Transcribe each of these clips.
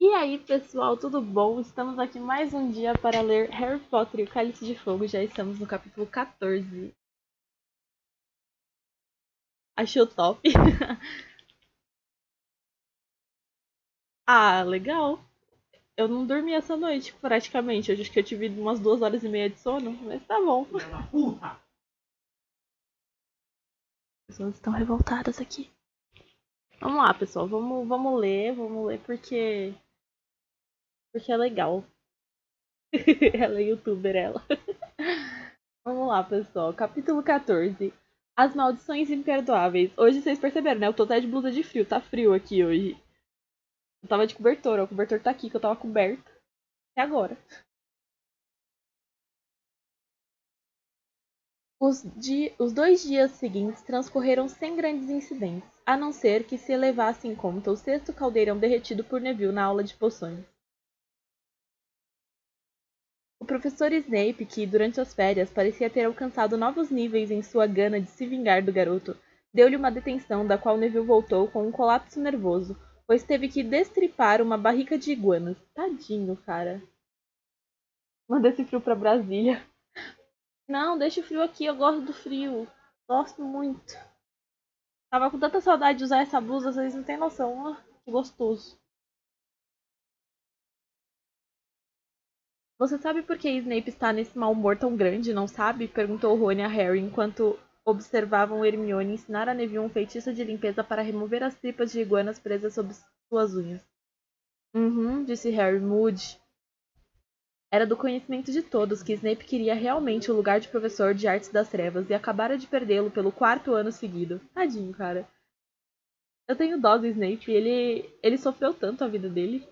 E aí, pessoal, tudo bom? Estamos aqui mais um dia para ler Harry Potter e o Cálice de Fogo. Já estamos no capítulo 14. Achou top? Ah, legal. Eu não dormi essa noite, praticamente. Eu acho que eu tive umas 2 horas e meia de sono, mas tá bom. As pessoas estão revoltadas aqui. Vamos lá, pessoal. Vamos ler porque é legal. Ela é youtuber, ela. Vamos lá, pessoal. Capítulo 14. As maldições imperdoáveis. Hoje vocês perceberam, né? Eu tô até de blusa de frio. Tá frio aqui hoje. Eu tava de cobertor, ó. O cobertor tá aqui, que eu tava coberta. Até agora. Os 2 dias seguintes transcorreram sem grandes incidentes, a não ser que se levasse em conta o sexto caldeirão derretido por Neville na aula de poções. O professor Snape, que durante as férias parecia ter alcançado novos níveis em sua gana de se vingar do garoto, deu-lhe uma detenção da qual Neville voltou com um colapso nervoso, pois teve que destripar uma barrica de iguanas. Tadinho, cara. Manda esse frio pra Brasília. Não, deixa o frio aqui, eu gosto do frio. Gosto muito. Tava com tanta saudade de usar essa blusa, vocês não têm noção. Ah, que gostoso. Você sabe por que Snape está nesse mau humor tão grande, não sabe? Perguntou Rony a Harry enquanto observavam Hermione ensinar a Neville um feitiço de limpeza para remover as tripas de iguanas presas sob suas unhas. Disse Harry, mude. Era do conhecimento de todos que Snape queria realmente o lugar de professor de artes das trevas e acabara de perdê-lo pelo 4º ano seguido. Tadinho, cara. Eu tenho dó do Snape, ele sofreu tanto a vida dele.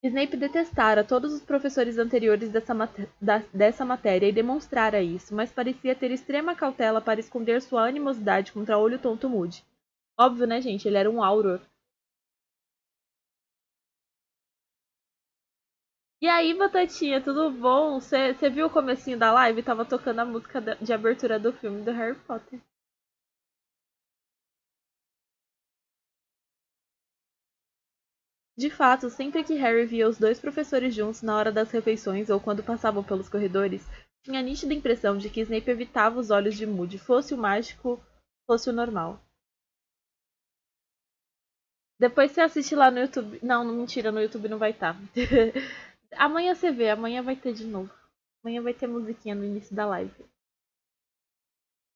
Snape detestara todos os professores anteriores dessa matéria e demonstrara isso, mas parecia ter extrema cautela para esconder sua animosidade contra Olho Tonto Moody. Óbvio, né, gente? Ele era um Auror. E aí, Batatinha, tudo bom? Você viu o comecinho da live? Tava tocando a música de abertura do filme do Harry Potter. De fato, sempre que Harry via os dois professores juntos na hora das refeições ou quando passavam pelos corredores, tinha a nítida impressão de que Snape evitava os olhos de Moody, fosse o mágico, fosse o normal. Depois você assiste lá no YouTube. Não, não, mentira, no YouTube não vai estar. Amanhã você vê, amanhã vai ter de novo. Amanhã vai ter musiquinha no início da live.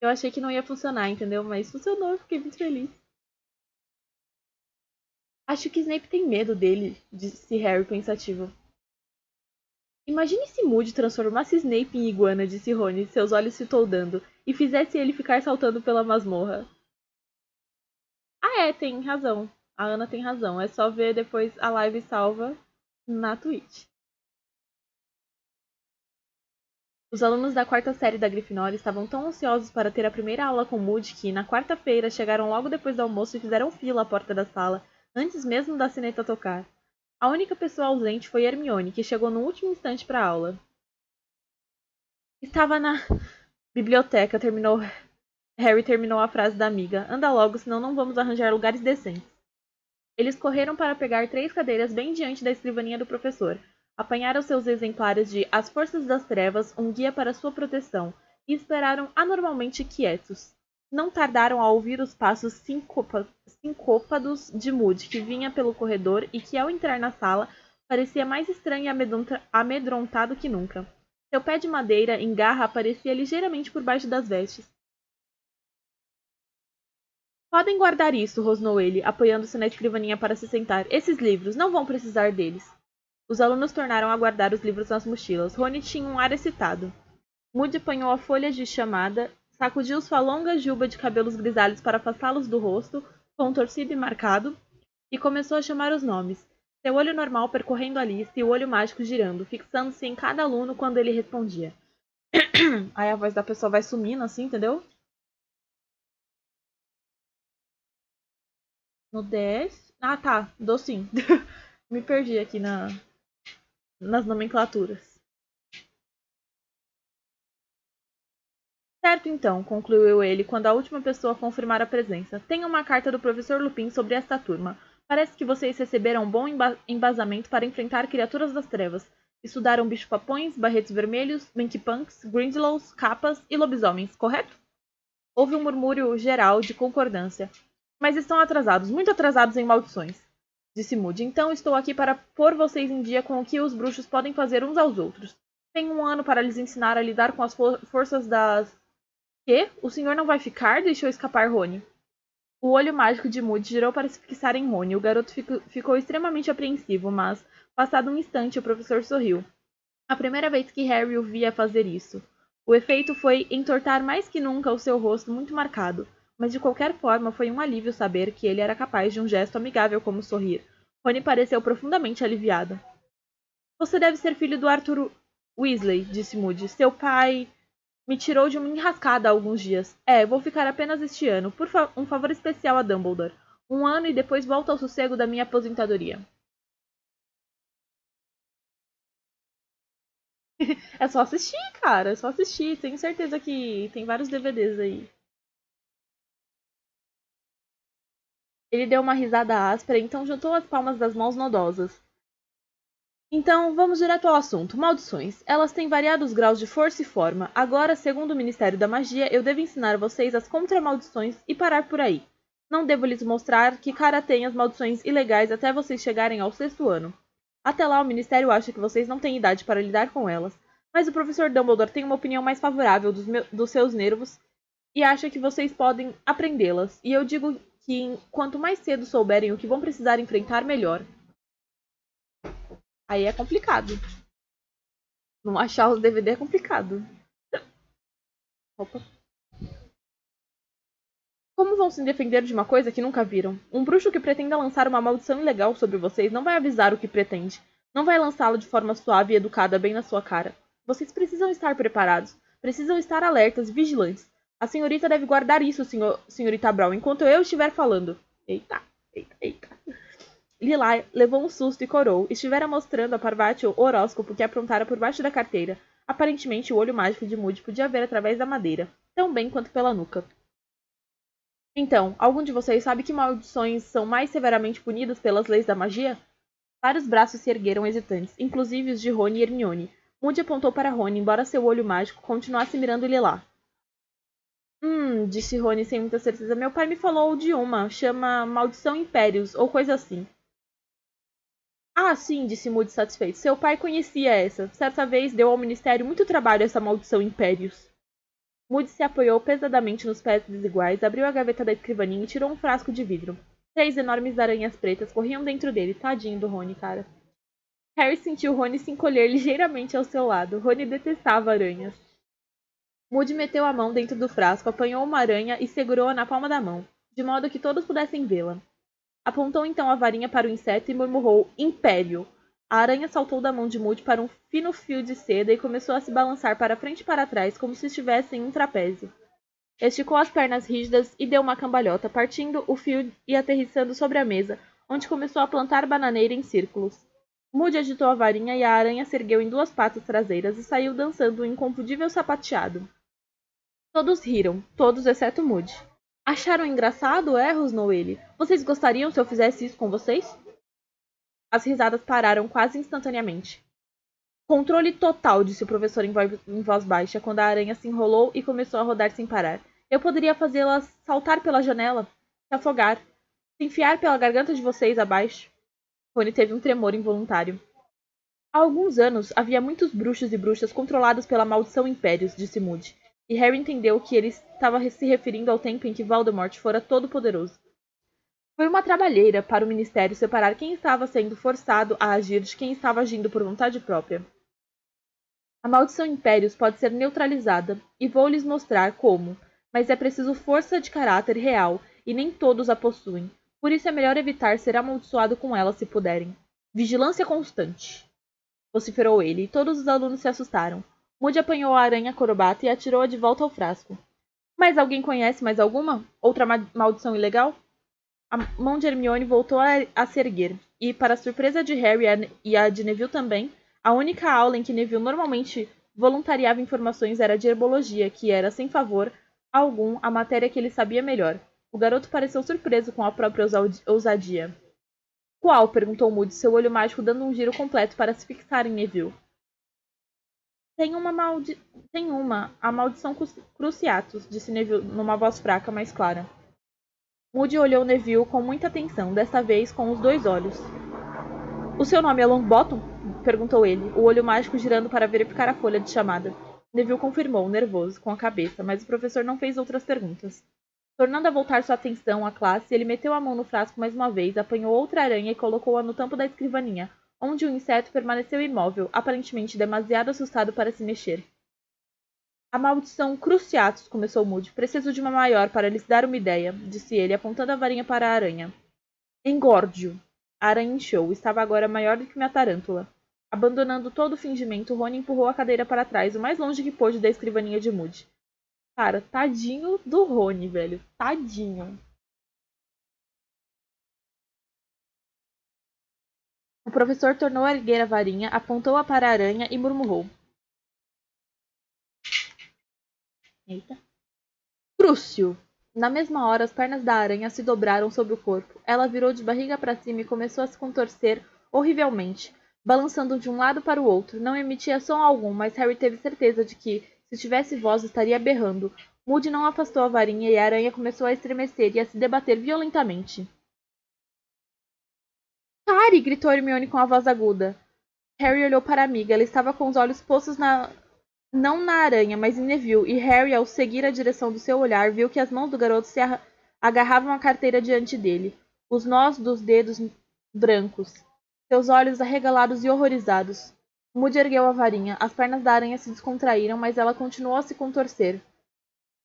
Eu achei que não ia funcionar, entendeu? Mas funcionou, eu fiquei muito feliz. Acho que Snape tem medo dele, disse Harry pensativo. Imagine se Moody transformasse Snape em iguana, disse Rony, seus olhos se toldando, e fizesse ele ficar saltando pela masmorra. Ah, é, tem razão. A Ana tem razão. É só ver depois a live salva na Twitch. Os alunos da 4ª série da Grifinória estavam tão ansiosos para ter a primeira aula com Moody que, na quarta-feira, chegaram logo depois do almoço e fizeram fila à porta da sala, antes mesmo da sineta tocar. A única pessoa ausente foi Hermione, que chegou no último instante para a aula. Estava na biblioteca, Harry terminou a frase da amiga. Anda logo, senão não vamos arranjar lugares decentes. Eles correram para pegar 3 cadeiras bem diante da escrivaninha do professor. Apanharam seus exemplares de As Forças das Trevas, um guia para sua proteção, e esperaram anormalmente quietos. Não tardaram a ouvir os passos sincôpados de Moody, que vinha pelo corredor e que, ao entrar na sala, parecia mais estranho e amedrontado que nunca. Seu pé de madeira em garra aparecia ligeiramente por baixo das vestes. Podem guardar isso, rosnou ele, apoiando-se na escrivaninha para se sentar. Esses livros, não vão precisar deles. Os alunos tornaram a guardar os livros nas mochilas. Rony tinha um ar excitado. Moody apanhou a folha de chamada, sacudiu sua longa juba de cabelos grisalhos para afastá-los do rosto, contorcido e marcado, e começou a chamar os nomes. Seu olho normal percorrendo a lista e o olho mágico girando, fixando-se em cada aluno quando ele respondia. Aí a voz da pessoa vai sumindo assim, entendeu? No 10. Ah, tá. Dou sim. Me perdi aqui nas nomenclaturas. Certo então, concluiu ele quando a última pessoa confirmar a presença. Tenho uma carta do professor Lupin sobre esta turma. Parece que vocês receberam um bom embasamento para enfrentar criaturas das trevas. Estudaram bicho-papões, barretos vermelhos, mankypunks, grindelows, capas e lobisomens, correto? Houve um murmúrio geral de concordância. Mas estão atrasados, muito atrasados em maldições, disse Moody. Então estou aqui para pôr vocês em dia com o que os bruxos podem fazer uns aos outros. Tenho um ano para lhes ensinar a lidar com as forças das... Que? O senhor não vai ficar? Deixou escapar Rony. O olho mágico de Moody girou para se fixar em Rony. O garoto ficou extremamente apreensivo, mas, passado um instante, o professor sorriu. A primeira vez que Harry o via fazer isso. O efeito foi entortar mais que nunca o seu rosto muito marcado, mas de qualquer forma foi um alívio saber que ele era capaz de um gesto amigável como sorrir. Rony pareceu profundamente aliviado. Você deve ser filho do Arthur Weasley, disse Moody. Seu pai me tirou de uma enrascada há alguns dias. Vou ficar apenas este ano. Um favor especial a Dumbledore. Um ano e depois volto ao sossego da minha aposentadoria. É só assistir, cara. É só assistir. Tenho certeza que tem vários DVDs aí. Ele deu uma risada áspera e então juntou as palmas das mãos nodosas. Então, vamos direto ao assunto. Maldições. Elas têm variados graus de força e forma. Agora, segundo o Ministério da Magia, eu devo ensinar vocês as contra-maldições e parar por aí. Não devo lhes mostrar que cara têm as maldições ilegais até vocês chegarem ao 6º ano. Até lá, o Ministério acha que vocês não têm idade para lidar com elas. Mas o professor Dumbledore tem uma opinião mais favorável dos seus nervos e acha que vocês podem aprendê-las. E eu digo que quanto mais cedo souberem o que vão precisar enfrentar, melhor. Aí é complicado. Não achar os DVD é complicado. Opa. Como vão se defender de uma coisa que nunca viram? Um bruxo que pretenda lançar uma maldição ilegal sobre vocês não vai avisar o que pretende. Não vai lançá-la de forma suave e educada bem na sua cara. Vocês precisam estar preparados. Precisam estar alertas e vigilantes. A senhorita deve guardar isso, senhorita Brown, enquanto eu estiver falando. Eita, eita, eita. Lila levou um susto e corou. Estivera mostrando a Parvati o horóscopo que aprontara por baixo da carteira. Aparentemente, o olho mágico de Moody podia ver através da madeira, tão bem quanto pela nuca. Então, algum de vocês sabe que maldições são mais severamente punidas pelas leis da magia? Vários braços se ergueram hesitantes, inclusive os de Rony e Hermione. Moody apontou para Rony, embora seu olho mágico continuasse mirando Lila. Disse Rony sem muita certeza. Meu pai me falou de uma. Chama Maldição Impérios, ou coisa assim. Ah, sim, disse Moody satisfeito. Seu pai conhecia essa. Certa vez deu ao Ministério muito trabalho essa maldição Impérios. Moody se apoiou pesadamente nos pés desiguais, abriu a gaveta da escrivaninha e tirou um frasco de vidro. 3 enormes aranhas pretas corriam dentro dele. Tadinho do Rony, cara. Harry sentiu Rony se encolher ligeiramente ao seu lado. Rony detestava aranhas. Moody meteu a mão dentro do frasco, apanhou uma aranha e segurou-a na palma da mão, de modo que todos pudessem vê-la. Apontou então a varinha para o inseto e murmurou Império. A aranha saltou da mão de Moody para um fino fio de seda e começou a se balançar para frente e para trás, como se estivesse em um trapézio. Esticou as pernas rígidas e deu uma cambalhota, partindo o fio e aterrissando sobre a mesa, onde começou a plantar bananeira em círculos. Moody agitou a varinha e a aranha se ergueu em 2 patas traseiras e saiu dançando um inconfundível sapateado. Todos riram, todos exceto Moody. Acharam engraçado? Rosnou ele. Vocês gostariam se eu fizesse isso com vocês? As risadas pararam quase instantaneamente. Controle total, disse o professor em voz baixa, quando a aranha se enrolou e começou a rodar sem parar. Eu poderia fazê-la saltar pela janela, se afogar, se enfiar pela garganta de vocês abaixo. Rony teve um tremor involuntário. Há alguns anos, havia muitos bruxos e bruxas controlados pela maldição Impérios, disse Moody. E Harry entendeu que ele estava se referindo ao tempo em que Voldemort fora todo-poderoso. Foi uma trabalheira para o Ministério separar quem estava sendo forçado a agir de quem estava agindo por vontade própria. A maldição Impérios pode ser neutralizada, e vou lhes mostrar como, mas é preciso força de caráter real, e nem todos a possuem. Por isso é melhor evitar ser amaldiçoado com ela se puderem. Vigilância constante, vociferou ele, e todos os alunos se assustaram. Moody apanhou a aranha corobata e atirou-a de volta ao frasco. Mas alguém conhece mais alguma? Outra maldição ilegal? A mão de Hermione voltou a se erguer, e, para a surpresa de Harry e a de Neville também, a única aula em que Neville normalmente voluntariava informações era de herbologia, que era, sem favor algum, a matéria que ele sabia melhor. O garoto pareceu surpreso com a própria ousadia. Qual? Perguntou Moody, seu olho mágico dando um giro completo para se fixar em Neville. Tem uma, a maldição Cruciatus, disse Neville numa voz fraca, mas clara. Moody olhou Neville com muita atenção, desta vez com os 2 olhos. O seu nome é Longbottom? Perguntou ele, o olho mágico girando para verificar a folha de chamada. Neville confirmou, nervoso, com a cabeça, mas o professor não fez outras perguntas. Tornando a voltar sua atenção à classe, ele meteu a mão no frasco mais uma vez, apanhou outra aranha e colocou-a no tampo da escrivaninha, onde o inseto permaneceu imóvel, aparentemente demasiado assustado para se mexer. A maldição Cruciatus, começou Moody. Preciso de uma maior para lhes dar uma ideia, disse ele, apontando a varinha para a aranha. Engorde-o. A aranha inchou, estava agora maior do que uma tarântula. Abandonando todo o fingimento, Rony empurrou a cadeira para trás, o mais longe que pôde da escrivaninha de Moody. Cara, tadinho do Rony, velho. Tadinho. O professor tornou a erguer a varinha, apontou-a para a aranha e murmurou. Eita. Crucio! Na mesma hora, as pernas da aranha se dobraram sobre o corpo. Ela virou de barriga para cima e começou a se contorcer horrivelmente, balançando de um lado para o outro. Não emitia som algum, mas Harry teve certeza de que, se tivesse voz, estaria berrando. Moody não afastou a varinha e a aranha começou a estremecer e a se debater violentamente. Pare! Gritou Hermione com a voz aguda. Harry olhou para a amiga. Ela estava com os olhos postos não na aranha, mas em Neville, e Harry, ao seguir a direção do seu olhar, viu que as mãos do garoto se agarravam à carteira diante dele, os nós dos dedos brancos, seus olhos arregalados e horrorizados. Moody ergueu a varinha. As pernas da aranha se descontraíram, mas ela continuou a se contorcer.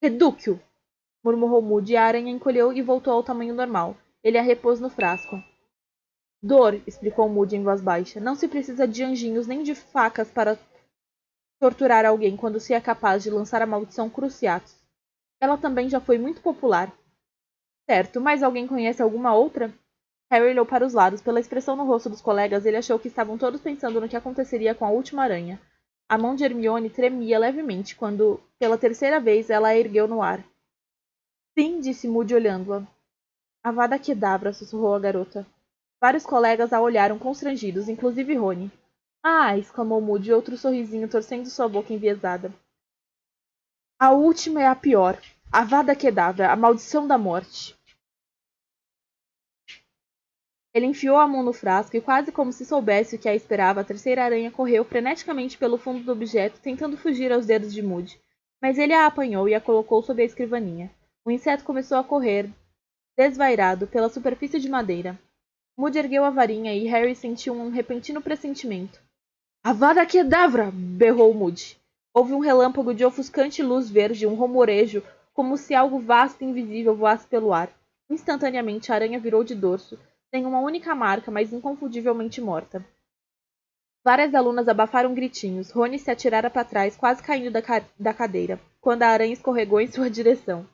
Redúquio! Murmurou Moody, e a aranha encolheu e voltou ao tamanho normal. Ele a repôs no frasco. Dor, explicou Moody em voz baixa. Não se precisa de anjinhos nem de facas para torturar alguém quando se é capaz de lançar a maldição Cruciatus. Ela também já foi muito popular. Certo, mas alguém conhece alguma outra? Harry olhou para os lados. Pela expressão no rosto dos colegas, ele achou que estavam todos pensando no que aconteceria com a última aranha. A mão de Hermione tremia levemente quando, pela terceira vez, ela a ergueu no ar. Sim, disse Moody olhando-a. Avada Kedavra, sussurrou a garota. Vários colegas a olharam constrangidos, inclusive Rony. Ah! Exclamou Moody, outro sorrisinho torcendo sua boca enviesada. A última é a pior. Avada Kedavra, a maldição da morte. Ele enfiou a mão no frasco e, quase como se soubesse o que a esperava, a terceira aranha correu freneticamente pelo fundo do objeto, tentando fugir aos dedos de Moody. Mas ele a apanhou e a colocou sob a escrivaninha. O inseto começou a correr, desvairado, pela superfície de madeira. Moody ergueu a varinha e Harry sentiu um repentino pressentimento. Avada Kedavra! Berrou Moody. Houve um relâmpago de ofuscante luz verde, um rumorejo, como se algo vasto e invisível voasse pelo ar. Instantaneamente, a aranha virou de dorso, sem uma única marca, mas inconfundivelmente morta. Várias alunas abafaram gritinhos. Rony se atirara para trás, quase caindo da cadeira, quando a aranha escorregou em sua direção.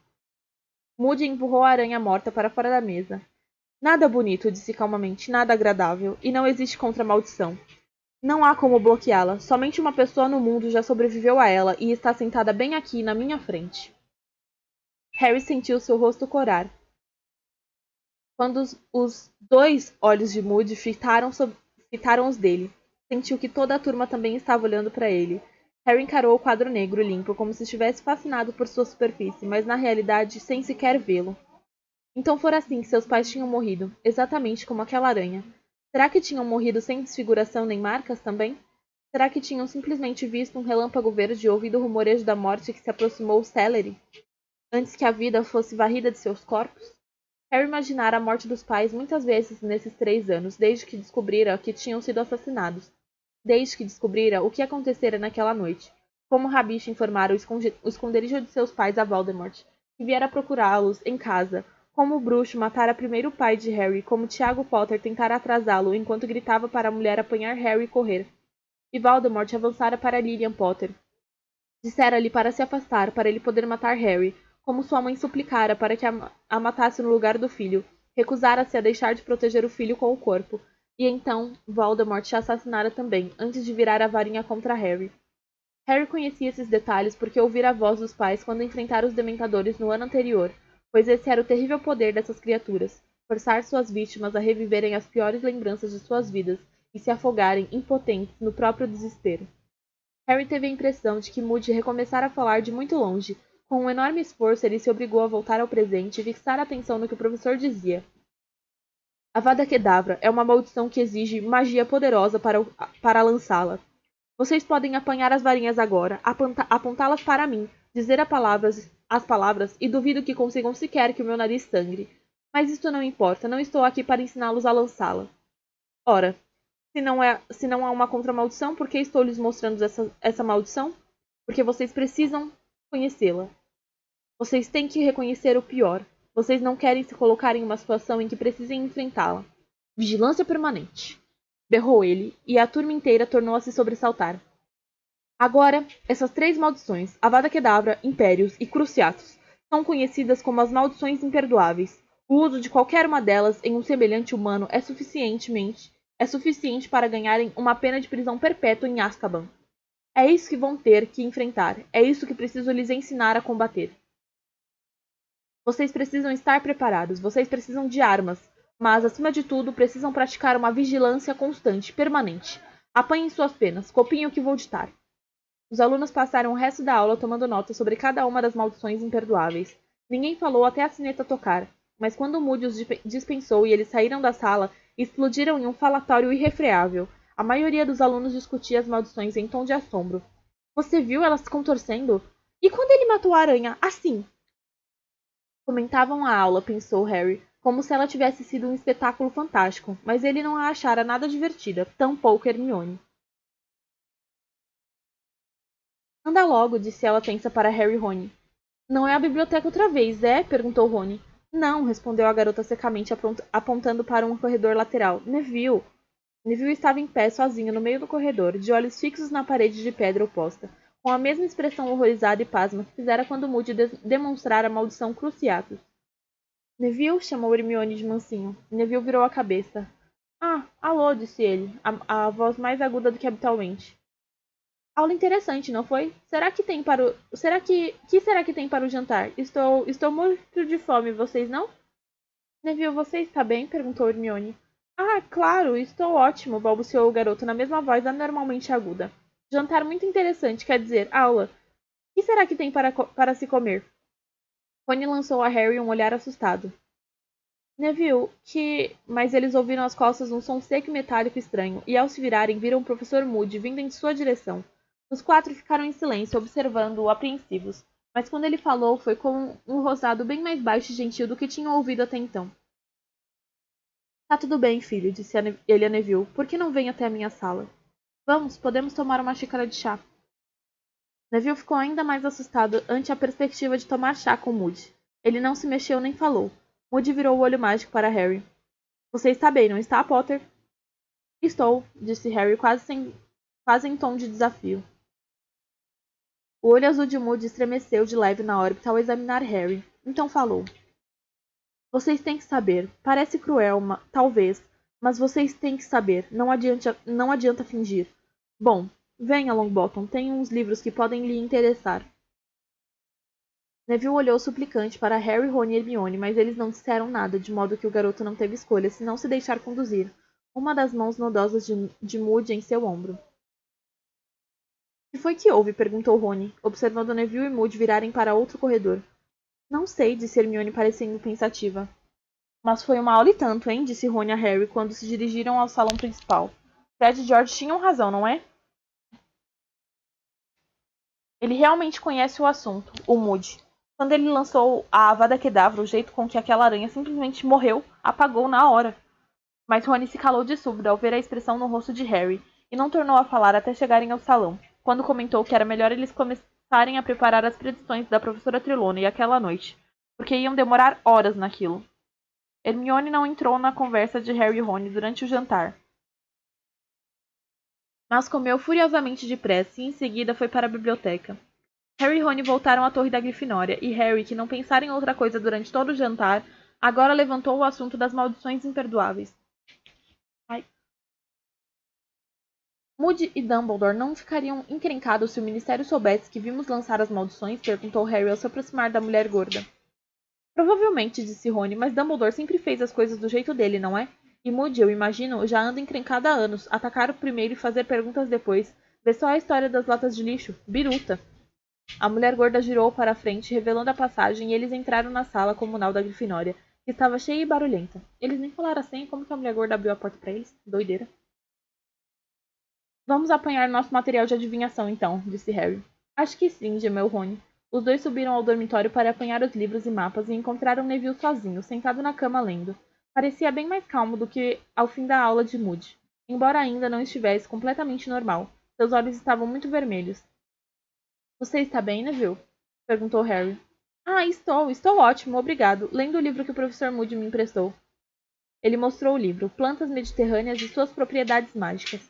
Moody empurrou a aranha morta para fora da mesa. Nada bonito, disse calmamente, nada agradável, e não existe contra-maldição. Não há como bloqueá-la. Somente uma pessoa no mundo já sobreviveu a ela e está sentada bem aqui, na minha frente. Harry sentiu seu rosto corar. Quando os 2 olhos de Moody fitaram os dele, sentiu que toda a turma também estava olhando para ele. Harry encarou o quadro negro e limpo como se estivesse fascinado por sua superfície, mas na realidade sem sequer vê-lo. Então fora assim que seus pais tinham morrido, exatamente como aquela aranha. Será que tinham morrido sem desfiguração nem marcas também? Será que tinham simplesmente visto um relâmpago verde e ouvido o rumorejo da morte que se aproximou célere, antes que a vida fosse varrida de seus corpos? Harry imaginara a morte dos pais muitas vezes nesses 3 anos, desde que descobrira que tinham sido assassinados, desde que descobrira o que acontecera naquela noite, como Rabicho informara o esconderijo de seus pais a Voldemort, que viera procurá-los em casa, como o bruxo matara primeiro o pai de Harry, como Tiago Potter tentara atrasá-lo enquanto gritava para a mulher apanhar Harry e correr. E Voldemort avançara para Lilian Potter. Dissera-lhe para se afastar, para ele poder matar Harry, como sua mãe suplicara para que a matasse no lugar do filho. Recusara-se a deixar de proteger o filho com o corpo. E então Voldemort a assassinara também, antes de virar a varinha contra Harry. Harry conhecia esses detalhes porque ouvira a voz dos pais quando enfrentara os Dementadores no ano anterior, pois esse era o terrível poder dessas criaturas, forçar suas vítimas a reviverem as piores lembranças de suas vidas e se afogarem, impotentes, no próprio desespero. Harry teve a impressão de que Moody recomeçara a falar de muito longe. Com um enorme esforço, ele se obrigou a voltar ao presente e fixar a atenção no que o professor dizia. Avada Kedavra é uma maldição que exige magia poderosa para lançá-la. Vocês podem apanhar as varinhas agora, apontá-las para mim, dizer as palavras e duvido que consigam sequer que o meu nariz sangre. Mas isto não importa, não estou aqui para ensiná-los a lançá-la. Ora, se não há uma contramaldição, por que estou lhes mostrando essa maldição? Porque vocês precisam conhecê-la. Vocês têm que reconhecer o pior. Vocês não querem se colocar em uma situação em que precisem enfrentá-la. Vigilância permanente. Berrou ele, e a turma inteira tornou a se sobressaltar. Agora, essas 3 maldições, Avada Kedavra, Impérios e Cruciatus, são conhecidas como as maldições imperdoáveis. O uso de qualquer uma delas em um semelhante humano é suficiente para ganharem uma pena de prisão perpétua em Azkaban. É isso que vão ter que enfrentar. É isso que preciso lhes ensinar a combater. Vocês precisam estar preparados. Vocês precisam de armas. Mas, acima de tudo, precisam praticar uma vigilância constante, permanente. Apanhem suas penas. Copiem o que vou ditar. Os alunos passaram o resto da aula tomando nota sobre cada uma das maldições imperdoáveis. Ninguém falou até a sineta tocar. Mas quando Moody os dispensou e eles saíram da sala, explodiram em um falatório irrefreável. A maioria dos alunos discutia as maldições em tom de assombro. Você viu elas se contorcendo? E quando ele matou a aranha? Assim! Comentavam a aula, pensou Harry, como se ela tivesse sido um espetáculo fantástico, mas ele não a achara nada divertida, tampouco Hermione. Anda logo, disse ela tensa para Harry e Rony. Não é a biblioteca outra vez, é? Perguntou Rony. Não, respondeu a garota secamente, apontando para um corredor lateral. Neville! Neville estava em pé, sozinho, no meio do corredor, de olhos fixos na parede de pedra oposta, com a mesma expressão horrorizada e pasma que fizera quando Moody demonstrara a maldição Cruciatus. Neville, chamou Hermione de mansinho. Neville virou a cabeça. Ah, alô, disse ele, a voz mais aguda do que habitualmente. Aula interessante, não foi? Será que tem para o... será que tem para o jantar? Estou morto de fome, vocês não? Neville, você está bem? Perguntou Hermione. Ah, claro, estou ótimo, balbuciou o garoto na mesma voz anormalmente aguda. Jantar muito interessante, quer dizer, aula. O que será que tem para se comer? Rony lançou a Harry um olhar assustado. Neville, que... Mas eles ouviram às costas um som seco e metálico estranho, e ao se virarem, viram o professor Moody vindo em sua direção. Os 4 ficaram em silêncio, observando-o apreensivos, mas quando ele falou, foi com um rosado bem mais baixo e gentil do que tinham ouvido até então. Tá tudo bem, filho, disse ele a Neville. Por que não vem até a minha sala? Vamos, podemos tomar uma xícara de chá. Neville ficou ainda mais assustado ante a perspectiva de tomar chá com Moody. Ele não se mexeu nem falou. Moody virou o olho mágico para Harry. Você está bem, não está, Potter? Estou, disse Harry quase em tom de desafio. O olho azul de Moody estremeceu de leve na órbita ao examinar Harry. Então falou. Vocês têm que saber. Parece cruel, talvez, mas vocês têm que saber. Não adianta fingir. Bom, venha, Longbottom. Tenho uns livros que podem lhe interessar. Neville olhou suplicante para Harry, Ron e Hermione, mas eles não disseram nada, de modo que o garoto não teve escolha, senão se deixar conduzir, uma das mãos nodosas de Moody em seu ombro. O que foi que houve? Perguntou Rony, observando Neville e Moody virarem para outro corredor. Não sei, disse Hermione, parecendo pensativa. Mas foi uma aula e tanto, hein? Disse Rony a Harry quando se dirigiram ao salão principal. Fred e George tinham razão, não é? Ele realmente conhece o assunto, o Moody. Quando ele lançou a Avada Kedavra, o jeito com que aquela aranha simplesmente morreu, apagou na hora. Mas Rony se calou de súbito ao ver a expressão no rosto de Harry, e não tornou a falar até chegarem ao salão, quando comentou que era melhor eles começarem a preparar as predições da professora Trelawney aquela noite, porque iam demorar horas naquilo. Hermione não entrou na conversa de Harry e Rony durante o jantar, mas comeu furiosamente depressa e em seguida foi para a biblioteca. Harry e Rony voltaram à torre da Grifinória, e Harry, que não pensara em outra coisa durante todo o jantar, agora levantou o assunto das maldições imperdoáveis. Ai. Moody e Dumbledore não ficariam encrencados se o Ministério soubesse que vimos lançar as maldições? Perguntou Harry ao se aproximar da mulher gorda. Provavelmente, disse Rony, mas Dumbledore sempre fez as coisas do jeito dele, não é? E Moody, eu imagino, já anda encrencada há anos. Atacar o primeiro e fazer perguntas depois. Vê só a história das latas de lixo. Biruta. A mulher gorda girou para a frente, revelando a passagem, e eles entraram na sala comunal da Grifinória, que estava cheia e barulhenta. Eles nem falaram assim, como que a mulher gorda abriu a porta para eles? Doideira. Vamos apanhar nosso material de adivinhação, então, disse Harry. Acho que sim, gemeu Rony. Os dois subiram ao dormitório para apanhar os livros e mapas e encontraram Neville sozinho, sentado na cama lendo. Parecia bem mais calmo do que ao fim da aula de Moody, embora ainda não estivesse completamente normal. Seus olhos estavam muito vermelhos. Você está bem, Neville? Perguntou Harry. Ah, estou ótimo, obrigado. Lendo o livro que o professor Moody me emprestou. Ele mostrou o livro, Plantas Mediterrâneas e suas propriedades mágicas.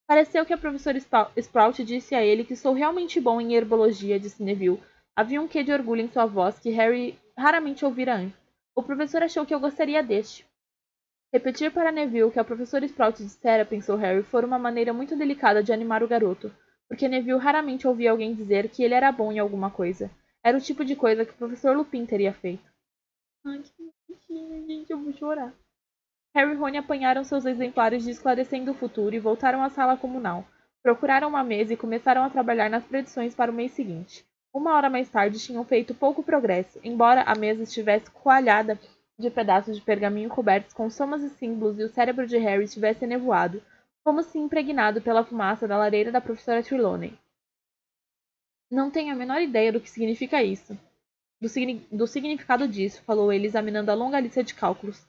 Pareceu que a professora Sprout disse a ele que sou realmente bom em herbologia, disse Neville. Havia um quê de orgulho em sua voz que Harry raramente ouvira antes. O professor achou que eu gostaria deste. Repetir para Neville o que a professora Sprout dissera, pensou Harry, fora uma maneira muito delicada de animar o garoto, porque Neville raramente ouvia alguém dizer que ele era bom em alguma coisa. Era o tipo de coisa que o professor Lupin teria feito. Ai, que bonitinho, gente, eu vou chorar. Harry e Rony apanharam seus exemplares de Esclarecendo o Futuro e voltaram à sala comunal. Procuraram uma mesa e começaram a trabalhar nas predições para o mês seguinte. Uma hora mais tarde tinham feito pouco progresso, embora a mesa estivesse coalhada de pedaços de pergaminho cobertos com somas e símbolos e o cérebro de Harry estivesse enevoado, como se impregnado pela fumaça da lareira da professora Trelawney. Não tenho a menor ideia do que significa isso. Do significado disso, falou ele examinando a longa lista de cálculos.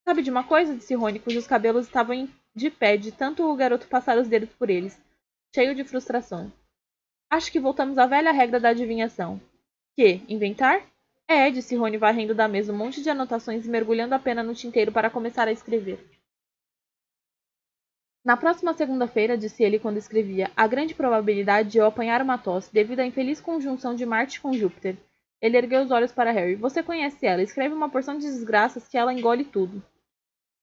Sabe de uma coisa? Disse Rony, cujos cabelos estavam de pé de tanto o garoto passar os dedos por eles, cheio de frustração. Acho que voltamos à velha regra da adivinhação. Que? Inventar? É, disse Rony, varrendo da mesa um monte de anotações e mergulhando a pena no tinteiro para começar a escrever. Na próxima segunda-feira, disse ele quando escrevia, há grande probabilidade de eu apanhar uma tosse devido à infeliz conjunção de Marte com Júpiter. Ele ergueu os olhos para Harry. Você conhece ela, escreve uma porção de desgraças que ela engole tudo.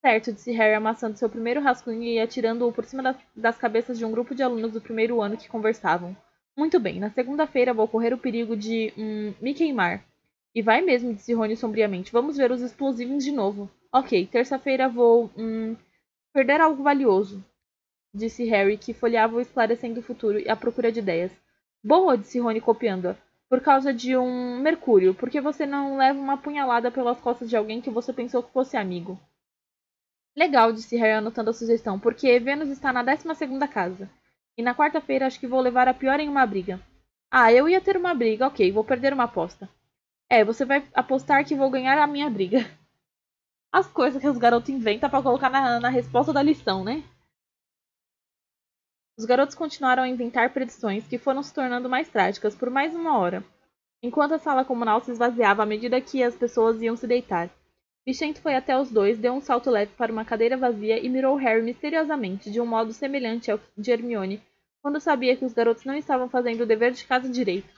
Certo, disse Harry, amassando seu primeiro rascunho e atirando-o por cima das cabeças de um grupo de alunos do primeiro ano que conversavam. Muito bem, na segunda-feira vou correr o perigo de, me queimar. E vai mesmo, disse Rony sombriamente. Vamos ver os explosivos de novo. Ok, terça-feira vou, perder algo valioso, disse Harry, que folheava o Esclarecendo o Futuro à procura de ideias. Boa, disse Rony copiando-a. Por causa de um mercúrio, porque você não leva uma punhalada pelas costas de alguém que você pensou que fosse amigo. Legal, disse Harry anotando a sugestão, porque Vênus está na 12ª casa. E na quarta-feira acho que vou levar a pior em uma briga. Ah, eu ia ter uma briga, ok, vou perder uma aposta. É, você vai apostar que vou ganhar a minha briga. As coisas que os garotos inventam pra colocar na resposta da lição, né? Os garotos continuaram a inventar predições que foram se tornando mais trágicas por mais uma hora, enquanto a sala comunal se esvaziava à medida que as pessoas iam se deitar. Vicente foi até os dois, deu um salto leve para uma cadeira vazia e mirou Harry misteriosamente, de um modo semelhante ao de Hermione, quando sabia que os garotos não estavam fazendo o dever de casa direito.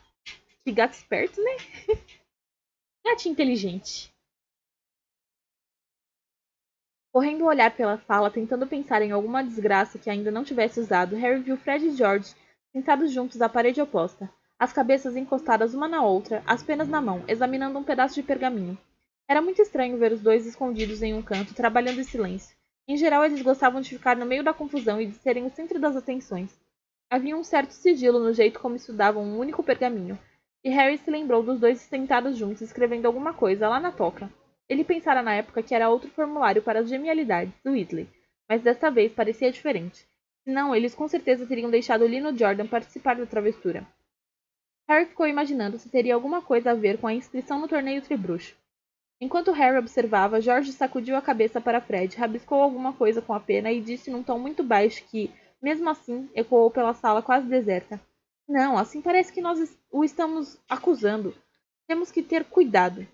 Que gato esperto, né? Gato inteligente. Correndo o olhar pela sala, tentando pensar em alguma desgraça que ainda não tivesse usado, Harry viu Fred e George sentados juntos à parede oposta, as cabeças encostadas uma na outra, as penas na mão, examinando um pedaço de pergaminho. Era muito estranho ver os dois escondidos em um canto, trabalhando em silêncio. Em geral, eles gostavam de ficar no meio da confusão e de serem o centro das atenções. Havia um certo sigilo no jeito como estudavam um único pergaminho, e Harry se lembrou dos dois sentados juntos escrevendo alguma coisa lá na toca. Ele pensara na época que era outro formulário para as genialidades do Weasley, mas desta vez parecia diferente. Senão, eles com certeza teriam deixado Lino Jordan participar da travessura. Harry ficou imaginando se teria alguma coisa a ver com a inscrição no torneio Tribruxo. Enquanto Harry observava, George sacudiu a cabeça para Fred, rabiscou alguma coisa com a pena e disse num tom muito baixo que, mesmo assim, ecoou pela sala quase deserta. Não, assim parece que nós o estamos acusando. Temos que ter cuidado.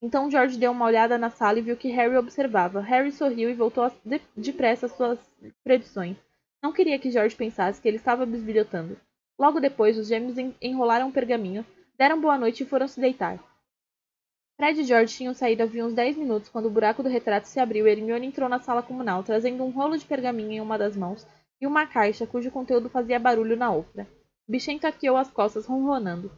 Então George deu uma olhada na sala e viu que Harry observava. Harry sorriu e voltou depressa às suas predições. Não queria que George pensasse que ele estava bisbilhotando. Logo depois, os gêmeos enrolaram um pergaminho, deram boa noite e foram se deitar. Fred e George tinham saído havia uns 10 minutos quando o buraco do retrato se abriu e Hermione entrou na sala comunal, trazendo um rolo de pergaminho em uma das mãos e uma caixa cujo conteúdo fazia barulho na outra. Bichento arqueou as costas, ronronando.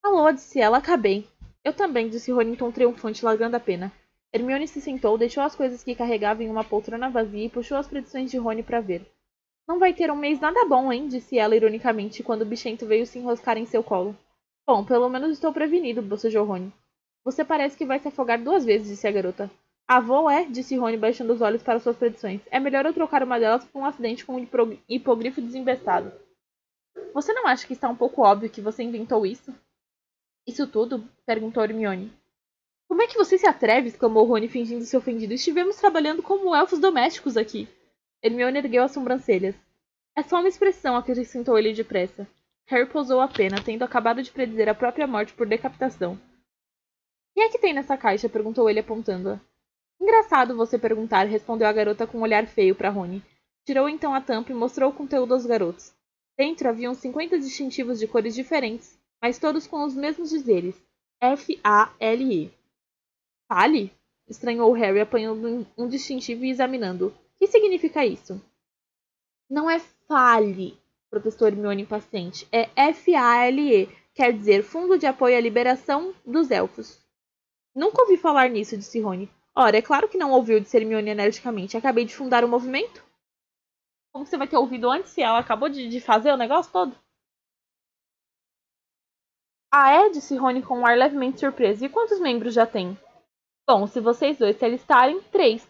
Alô, disse ela, acabei. Eu também, disse Rony em tom triunfante, largando a pena. Hermione se sentou, deixou as coisas que carregava em uma poltrona vazia e puxou as predições de Rony para ver. Não vai ter um mês nada bom, hein? Disse ela ironicamente, quando o bichento veio se enroscar em seu colo. Bom, pelo menos estou prevenido, bocejou Rony. Você parece que vai se afogar 2 vezes, disse a garota. Avô é, disse Rony, baixando os olhos para suas predições. É melhor eu trocar uma delas por um acidente com um hipogrifo desembestado. Você não acha que está um pouco óbvio que você inventou isso? Isso tudo? Perguntou Hermione. Como é que você se atreve? Exclamou Rony, fingindo-se ofendido. Estivemos trabalhando como elfos domésticos aqui. Hermione ergueu as sobrancelhas. É só uma expressão, acrescentou ele depressa. Harry pousou a pena, tendo acabado de predizer a própria morte por decapitação. O que é que tem nessa caixa? Perguntou ele, apontando-a. Engraçado você perguntar, respondeu a garota com um olhar feio para Rony. Tirou então a tampa e mostrou o conteúdo aos garotos. Dentro haviam 50 distintivos de cores diferentes, mas todos com os mesmos dizeres. F-A-L-E. Fale? Estranhou Harry, apanhando um distintivo e examinando. O que significa isso? Não é fale, protestou Hermione impaciente. É F-A-L-E, quer dizer Fundo de Apoio à Liberação dos Elfos. Nunca ouvi falar nisso, disse Rony. Ora, é claro que não ouviu, disse Hermione energicamente. Acabei de fundar o movimento. Como você vai ter ouvido antes se ela acabou de fazer o negócio todo? Ah, é? Disse Rony com um ar levemente surpreso. E quantos membros já tem? Bom, se vocês dois se alistarem, 3.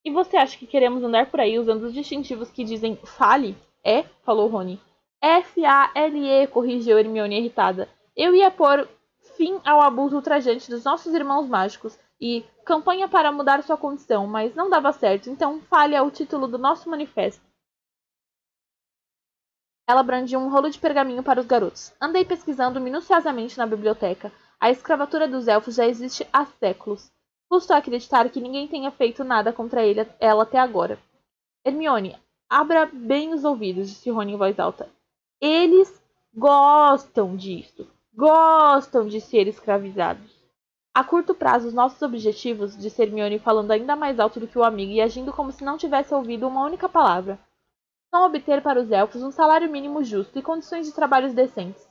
E você acha que queremos andar por aí usando os distintivos que dizem fale? É? Falou Rony. F-A-L-E, corrigiu Hermione irritada. Eu ia pôr fim ao abuso ultrajante dos nossos irmãos mágicos e campanha para mudar sua condição, mas não dava certo, então fale é o título do nosso manifesto. Ela brandiu um rolo de pergaminho para os garotos. Andei pesquisando minuciosamente na biblioteca. A escravatura dos elfos já existe há séculos. Custa acreditar que ninguém tenha feito nada contra ela até agora. Hermione, abra bem os ouvidos, disse Rony em voz alta. Eles gostam disso. Gostam de ser escravizados. A curto prazo, os nossos objetivos, disse Hermione falando ainda mais alto do que o amigo e agindo como se não tivesse ouvido uma única palavra. São obter para os elfos um salário mínimo justo e condições de trabalhos decentes.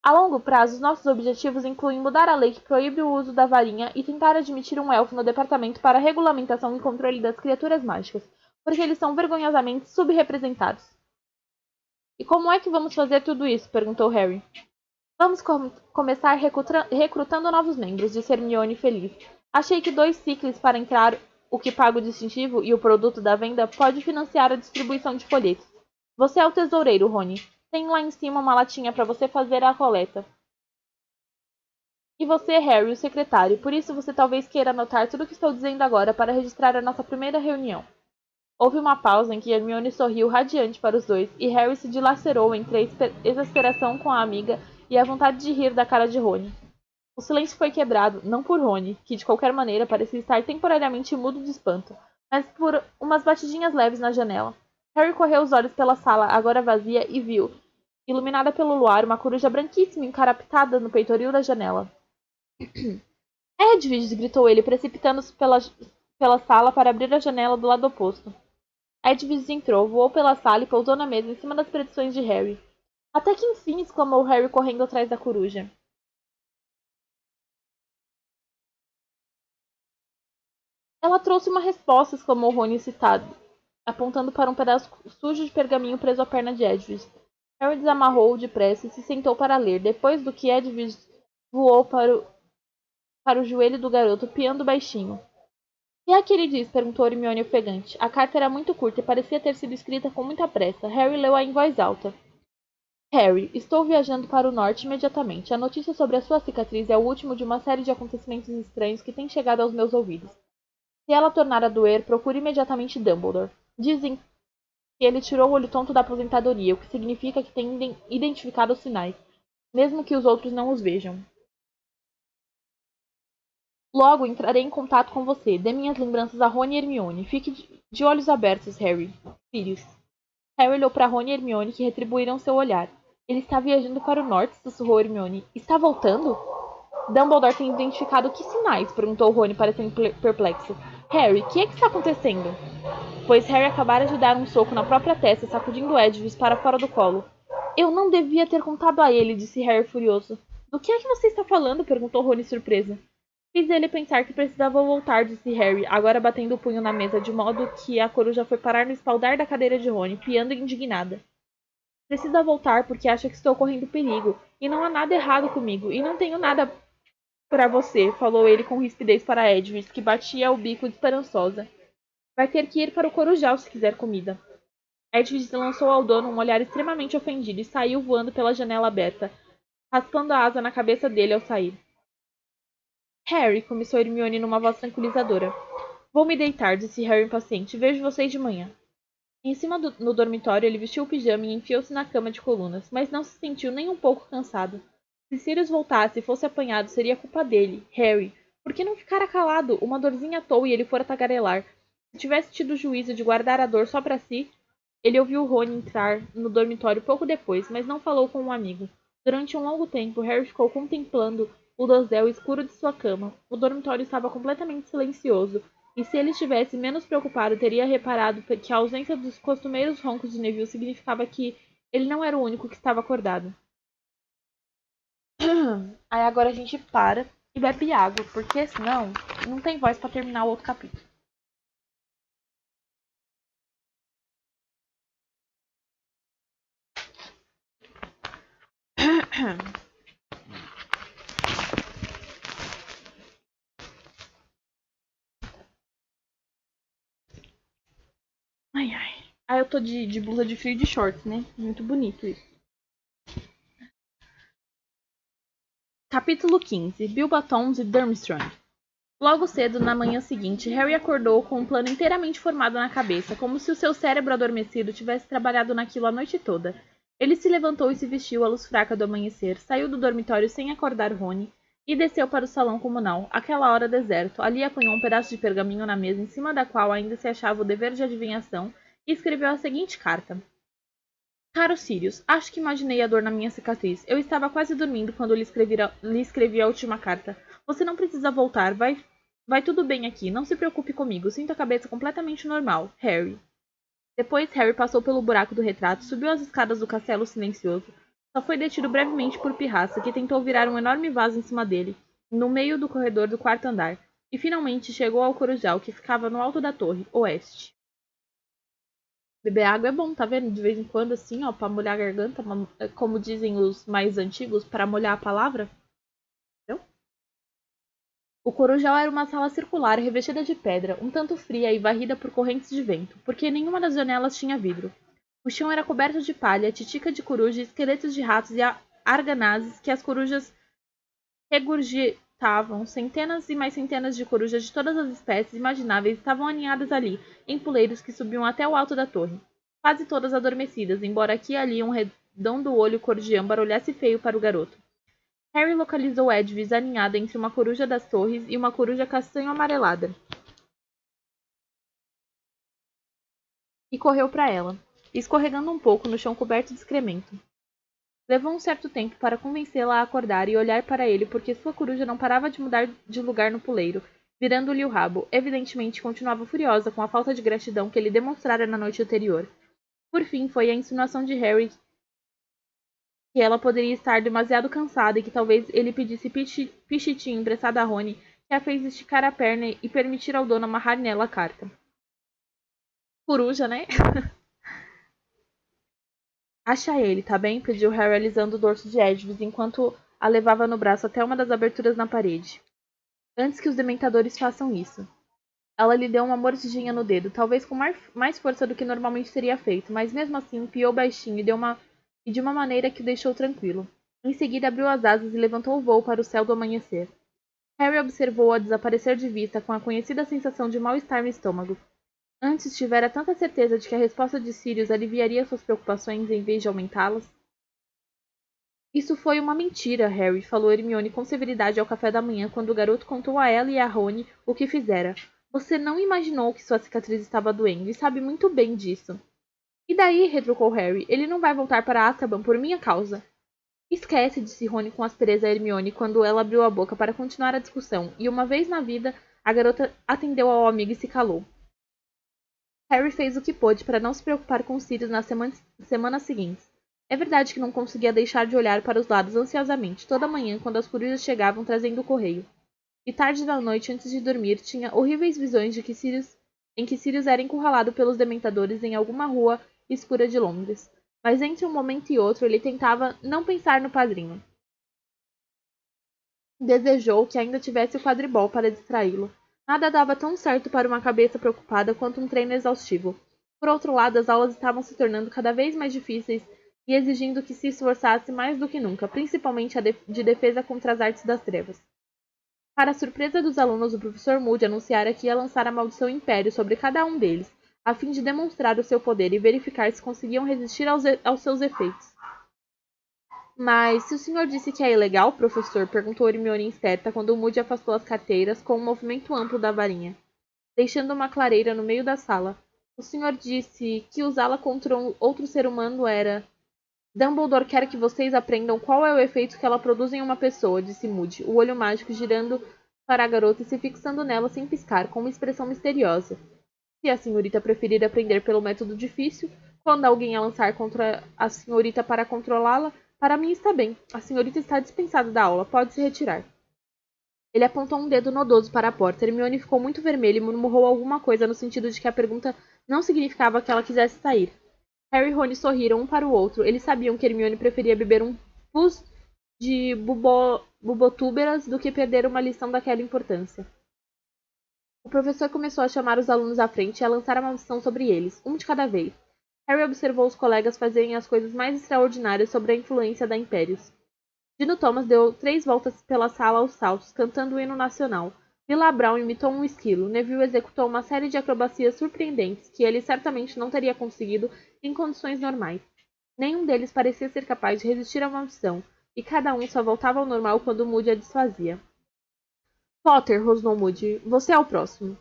A longo prazo, os nossos objetivos incluem mudar a lei que proíbe o uso da varinha e tentar admitir um elfo no departamento para regulamentação e controle das criaturas mágicas, porque eles são vergonhosamente subrepresentados. E como é que vamos fazer tudo isso? Perguntou Harry. Vamos começar recrutando novos membros, disse Hermione feliz. Achei que 2 ciclos para entrar, o que paga o distintivo e o produto da venda, pode financiar a distribuição de folhetos. Você é o tesoureiro, Rony. Tem lá em cima uma latinha para você fazer a coleta. E você, Harry, o secretário. Por isso você talvez queira anotar tudo o que estou dizendo agora para registrar a nossa primeira reunião. Houve uma pausa em que Hermione sorriu radiante para os dois, e Harry se dilacerou entre a exasperação com a amiga e a vontade de rir da cara de Rony. O silêncio foi quebrado, não por Rony, que de qualquer maneira parecia estar temporariamente mudo de espanto, mas por umas batidinhas leves na janela. Harry correu os olhos pela sala, agora vazia, e viu, iluminada pelo luar, uma coruja branquíssima encarapitada no peitoril da janela. Edwige! Gritou ele, precipitando-se pela sala para abrir a janela do lado oposto. Edwige entrou, voou pela sala e pousou na mesa em cima das predições de Harry. Até que enfim! Exclamou Harry correndo atrás da coruja. Ela trouxe uma resposta! Exclamou Rony excitado, apontando para um pedaço sujo de pergaminho preso à perna de Edwige. Harry desamarrou-o depressa e se sentou para ler, depois do que Edwige voou para o joelho do garoto, piando baixinho. O que é que ele diz? Perguntou Hermione ofegante. A carta era muito curta e parecia ter sido escrita com muita pressa. Harry leu-a em voz alta. Harry, estou viajando para o norte imediatamente. A notícia sobre a sua cicatriz é o último de uma série de acontecimentos estranhos que tem chegado aos meus ouvidos. Se ela tornar a doer, procure imediatamente Dumbledore. Dizem que ele tirou o olho tonto da aposentadoria, o que significa que tem identificado os sinais, mesmo que os outros não os vejam. Logo entrarei em contato com você. Dê minhas lembranças a Rony e Hermione. Fique de olhos abertos, Harry. Sirius. Harry olhou para Rony e Hermione, que retribuíram seu olhar. Ele está viajando para o norte, sussurrou Hermione. Está voltando? Dumbledore tem identificado que sinais? Perguntou Rony, parecendo perplexo. Harry, o que é que está acontecendo? pois Harry acabara de dar um soco na própria testa, sacudindo Edward para fora do colo. Eu não devia ter contado a ele, disse Harry furioso. Do que é que você está falando? Perguntou Rony surpresa. Fiz ele pensar que precisava voltar, disse Harry, agora batendo o punho na mesa, de modo que a coruja foi parar no espaldar da cadeira de Rony, piando indignada. Precisa voltar porque acha que estou correndo perigo, e não há nada errado comigo, e não tenho nada para você, falou ele com rispidez para Edward, que batia o bico esperançosa. Vai ter que ir para o corujal se quiser comida. Edward lançou ao dono um olhar extremamente ofendido e saiu voando pela janela aberta, raspando a asa na cabeça dele ao sair. Harry, começou Hermione numa voz tranquilizadora. Vou me deitar, disse Harry impaciente. Vejo vocês de manhã. Em cima no dormitório, ele vestiu o pijama e enfiou-se na cama de colunas, mas não se sentiu nem um pouco cansado. Se Sirius voltasse e fosse apanhado, seria culpa dele, Harry. Por que não ficara calado? Uma dorzinha à toa e ele fora tagarelar. Se tivesse tido o juízo de guardar a dor só para si... Ele ouviu Rony entrar no dormitório pouco depois, mas não falou com um amigo. Durante um longo tempo, Harry ficou contemplando o dosel escuro de sua cama. O dormitório estava completamente silencioso, e se ele estivesse menos preocupado, teria reparado que a ausência dos costumeiros roncos de Neville significava que ele não era o único que estava acordado. Aí agora a gente para e bebe água, porque senão não tem voz para terminar o outro capítulo. Ai, ai. Ah, eu tô de blusa de frio e de shorts, né? Muito bonito isso. Capítulo 15. Bilbatons e Durmstrang. Logo cedo, na manhã seguinte, Harry acordou com um plano inteiramente formado na cabeça, como se o seu cérebro adormecido tivesse trabalhado naquilo a noite toda. Ele se levantou e se vestiu à luz fraca do amanhecer, saiu do dormitório sem acordar Rony e desceu para o salão comunal, àquela hora deserto. Ali apanhou um pedaço de pergaminho na mesa, em cima da qual ainda se achava o dever de adivinhação, e escreveu a seguinte carta. Caro Sirius, acho que imaginei a dor na minha cicatriz. Eu estava quase dormindo quando lhe escrevi a última carta. Você não precisa voltar, vai tudo bem aqui, não se preocupe comigo, sinto a cabeça completamente normal. Harry. Depois, Harry passou pelo buraco do retrato, subiu as escadas do castelo silencioso. Só foi detido brevemente por Pirraça, que tentou virar um enorme vaso em cima dele, no meio do corredor do quarto andar, e finalmente chegou ao corujal, que ficava no alto da torre, oeste. Beber água é bom, tá vendo? De vez em quando, assim, ó, pra molhar a garganta, como dizem os mais antigos, para molhar a palavra. Entendeu? O corujal era uma sala circular revestida de pedra, um tanto fria e varrida por correntes de vento, porque nenhuma das janelas tinha vidro. O chão era coberto de palha, titica de coruja, esqueletos de ratos e arganazes que as corujas regurgitavam. Centenas e mais centenas de corujas de todas as espécies imagináveis estavam aninhadas ali, em puleiros que subiam até o alto da torre. Quase todas adormecidas, embora aqui e ali um redondo olho cor de âmbar olhasse feio para o garoto. Harry localizou Edwige aninhada entre uma coruja das torres e uma coruja castanho-amarelada. E correu para ela, escorregando um pouco no chão coberto de excremento. Levou um certo tempo para convencê-la a acordar e olhar para ele, porque sua coruja não parava de mudar de lugar no puleiro, virando-lhe o rabo. Evidentemente, continuava furiosa com a falta de gratidão que ele demonstrara na noite anterior. Por fim, foi a insinuação de Harry que ela poderia estar demasiado cansada e que talvez ele pedisse pichitinho emprestado a Rony, que a fez esticar a perna e permitir ao dono amarrar nela a carta. Coruja, né? Acha ele, tá bem? Pediu Harry alisando o dorso de Edwige enquanto a levava no braço até uma das aberturas na parede. Antes que os dementadores façam isso. Ela lhe deu uma mordidinha no dedo, talvez com mais força do que normalmente teria feito, mas mesmo assim piou baixinho e de uma maneira que o deixou tranquilo. Em seguida abriu as asas e levantou o voo para o céu do amanhecer. Harry observou-a desaparecer de vista com a conhecida sensação de mal-estar no estômago. Antes tivera tanta certeza de que a resposta de Sirius aliviaria suas preocupações em vez de aumentá-las. Isso foi uma mentira, Harry, falou Hermione com severidade ao café da manhã quando o garoto contou a ela e a Rony o que fizera. Você não imaginou que sua cicatriz estava doendo e sabe muito bem disso. E daí, retrucou Harry, ele não vai voltar para Azkaban por minha causa. Esquece, disse Rony com aspereza a Hermione quando ela abriu a boca para continuar a discussão, e uma vez na vida, a garota atendeu ao amigo e se calou. Harry fez o que pôde para não se preocupar com Sirius nas semanas seguintes. É verdade que não conseguia deixar de olhar para os lados ansiosamente toda manhã quando as corujas chegavam trazendo o correio. E tarde da noite, antes de dormir, tinha horríveis visões em que Sirius era encurralado pelos dementadores em alguma rua escura de Londres. Mas entre um momento e outro ele tentava não pensar no padrinho. Desejou que ainda tivesse o quadribol para distraí-lo. Nada dava tão certo para uma cabeça preocupada quanto um treino exaustivo. Por outro lado, as aulas estavam se tornando cada vez mais difíceis e exigindo que se esforçasse mais do que nunca, principalmente a de defesa contra as artes das trevas. Para a surpresa dos alunos, o professor Moody anunciara que ia lançar a maldição Império sobre cada um deles, a fim de demonstrar o seu poder e verificar se conseguiam resistir aos seus efeitos. Mas se o senhor disse que é ilegal, professor? Perguntou Hermione incerta quando Moody afastou as carteiras com um movimento amplo da varinha, deixando uma clareira no meio da sala. O senhor disse que usá-la contra outro ser humano era... Dumbledore quer que vocês aprendam qual é o efeito que ela produz em uma pessoa, disse Moody, o olho mágico girando para a garota e se fixando nela sem piscar, com uma expressão misteriosa. Se a senhorita preferir aprender pelo método difícil, quando alguém a lançar contra a senhorita para controlá-la, para mim está bem. A senhorita está dispensada da aula. Pode se retirar. Ele apontou um dedo nodoso para a porta. Hermione ficou muito vermelha e murmurou alguma coisa no sentido de que a pergunta não significava que ela quisesse sair. Harry e Rony sorriram um para o outro. Eles sabiam que Hermione preferia beber um pus de bubotúberas do que perder uma lição daquela importância. O professor começou a chamar os alunos à frente e a lançar a maldição sobre eles, um de cada vez. Harry observou os colegas fazerem as coisas mais extraordinárias sob a influência da Impérios. Dino Thomas deu 3 voltas pela sala aos saltos, cantando o hino nacional. Lila Brown imitou um esquilo. Neville executou uma série de acrobacias surpreendentes que ele certamente não teria conseguido em condições normais. Nenhum deles parecia ser capaz de resistir à maldição, e cada um só voltava ao normal quando Moody a desfazia. Potter, rosnou Moody, você é o próximo.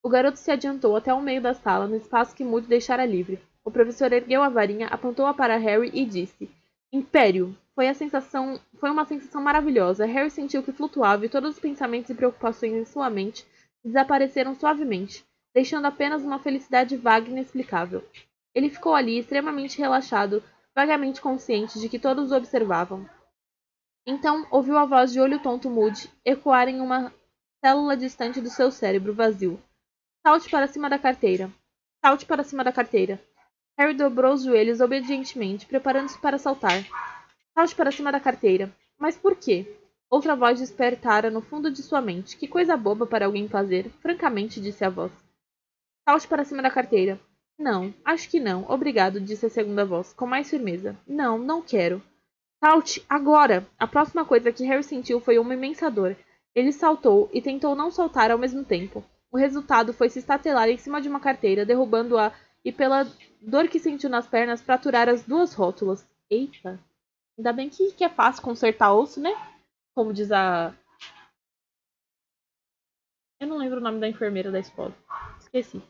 O garoto se adiantou até o meio da sala, no espaço que Moody deixara livre. O professor ergueu a varinha, apontou-a para Harry e disse: Império! Foi uma sensação maravilhosa. Harry sentiu que flutuava e todos os pensamentos e preocupações em sua mente desapareceram suavemente, deixando apenas uma felicidade vaga e inexplicável. Ele ficou ali, extremamente relaxado, vagamente consciente de que todos o observavam. Então, ouviu a voz de olho tonto Moody ecoar em uma célula distante do seu cérebro vazio. Salte para cima da carteira. Salte para cima da carteira. Harry dobrou os joelhos obedientemente, preparando-se para saltar. Salte para cima da carteira. Mas por quê? Outra voz despertara no fundo de sua mente. Que coisa boba para alguém fazer, francamente, disse a voz. Salte para cima da carteira. Não, acho que não. Obrigado, disse a segunda voz, com mais firmeza. Não, não quero. Salte, agora! A próxima coisa que Harry sentiu foi uma imensa dor. Ele saltou e tentou não saltar ao mesmo tempo. O resultado foi se estatelar em cima de uma carteira, derrubando-a e, pela dor que sentiu nas pernas, fraturar as 2 rótulas. Eita! Ainda bem que é fácil consertar osso, né? Como diz a... Eu não lembro o nome da enfermeira da escola. Esqueci.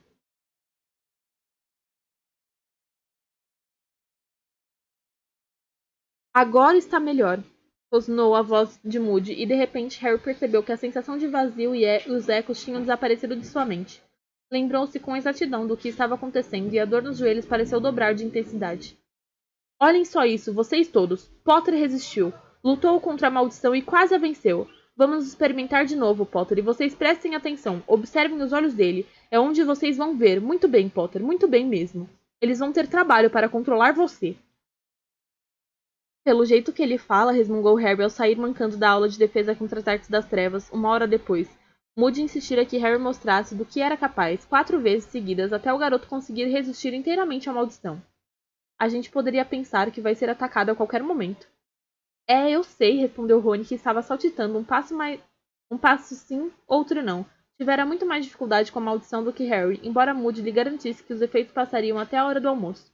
Agora está melhor, rosnou a voz de Moody, e de repente Harry percebeu que a sensação de vazio e os ecos tinham desaparecido de sua mente. Lembrou-se com exatidão do que estava acontecendo e a dor nos joelhos pareceu dobrar de intensidade. Olhem só isso, vocês todos. Potter resistiu. Lutou contra a maldição e quase a venceu. Vamos experimentar de novo, Potter, e vocês prestem atenção. Observem os olhos dele. É onde vocês vão ver. Muito bem, Potter, muito bem mesmo. Eles vão ter trabalho para controlar você. Pelo jeito que ele fala, resmungou Harry ao sair mancando da aula de defesa contra as artes das trevas, uma hora depois. Moody insistira que Harry mostrasse do que era capaz, 4 vezes seguidas, até o garoto conseguir resistir inteiramente à maldição. A gente poderia pensar que vai ser atacado a qualquer momento. É, eu sei, respondeu Rony, que estava saltitando um passo sim, outro não. Tivera muito mais dificuldade com a maldição do que Harry, embora Moody lhe garantisse que os efeitos passariam até a hora do almoço.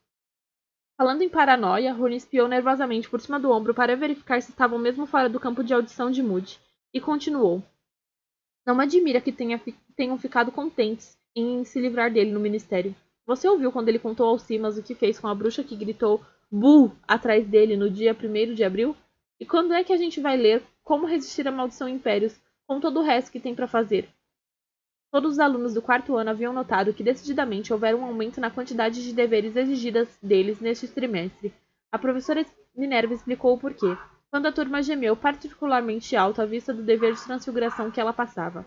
Falando em paranoia, Rony espiou nervosamente por cima do ombro para verificar se estavam mesmo fora do campo de audição de Moody, e continuou. Não me admira que tenham ficado contentes em se livrar dele no ministério. Você ouviu quando ele contou aos Simas o que fez com a bruxa que gritou "Bu!" atrás dele no dia 1º de abril? E quando é que a gente vai ler Como Resistir à Maldição Impérios com todo o resto que tem para fazer? Todos os alunos do quarto ano haviam notado que decididamente houvera um aumento na quantidade de deveres exigidas deles neste trimestre. A professora Minerva explicou o porquê, quando a turma gemeu particularmente alto à vista do dever de transfiguração que ela passava.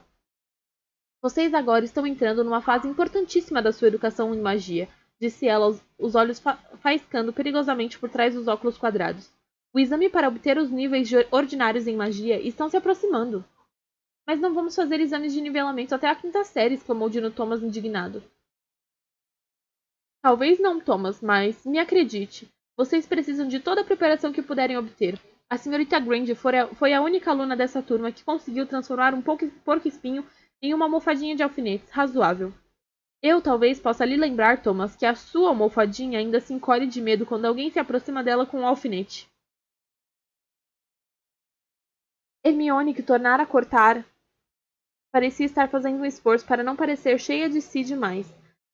Vocês agora estão entrando numa fase importantíssima da sua educação em magia, disse ela, os olhos faiscando perigosamente por trás dos óculos quadrados. O exame para obter os níveis ordinários em magia estão se aproximando. Mas não vamos fazer exames de nivelamento até a quinta série, exclamou Dino Thomas indignado. Talvez não, Thomas, mas me acredite, vocês precisam de toda a preparação que puderem obter. A senhorita Granger foi a única aluna dessa turma que conseguiu transformar um porco-espinho em uma almofadinha de alfinetes razoável. Eu talvez possa lhe lembrar, Thomas, que a sua almofadinha ainda se encolhe de medo quando alguém se aproxima dela com um alfinete. Hermione, que tornara a cortar, parecia estar fazendo um esforço para não parecer cheia de si demais.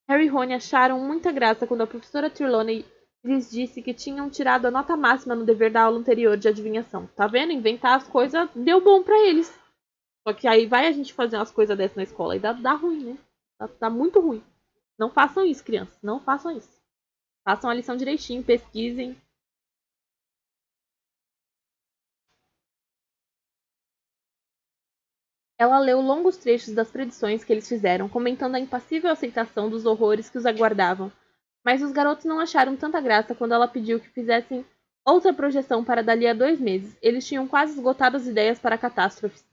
Harry e Rony acharam muita graça quando a professora Trelawney lhes disse que tinham tirado a nota máxima no dever da aula anterior de adivinhação. Tá vendo? Inventar as coisas deu bom pra eles. Só que aí vai a gente fazer umas coisas dessas na escola e dá ruim, né? Dá muito ruim. Não façam isso, crianças. Não façam isso. Façam a lição direitinho, pesquisem. Ela leu longos trechos das predições que eles fizeram, comentando a impassível aceitação dos horrores que os aguardavam. Mas os garotos não acharam tanta graça quando ela pediu que fizessem outra projeção para dali a 2 meses. Eles tinham quase esgotado as ideias para catástrofes.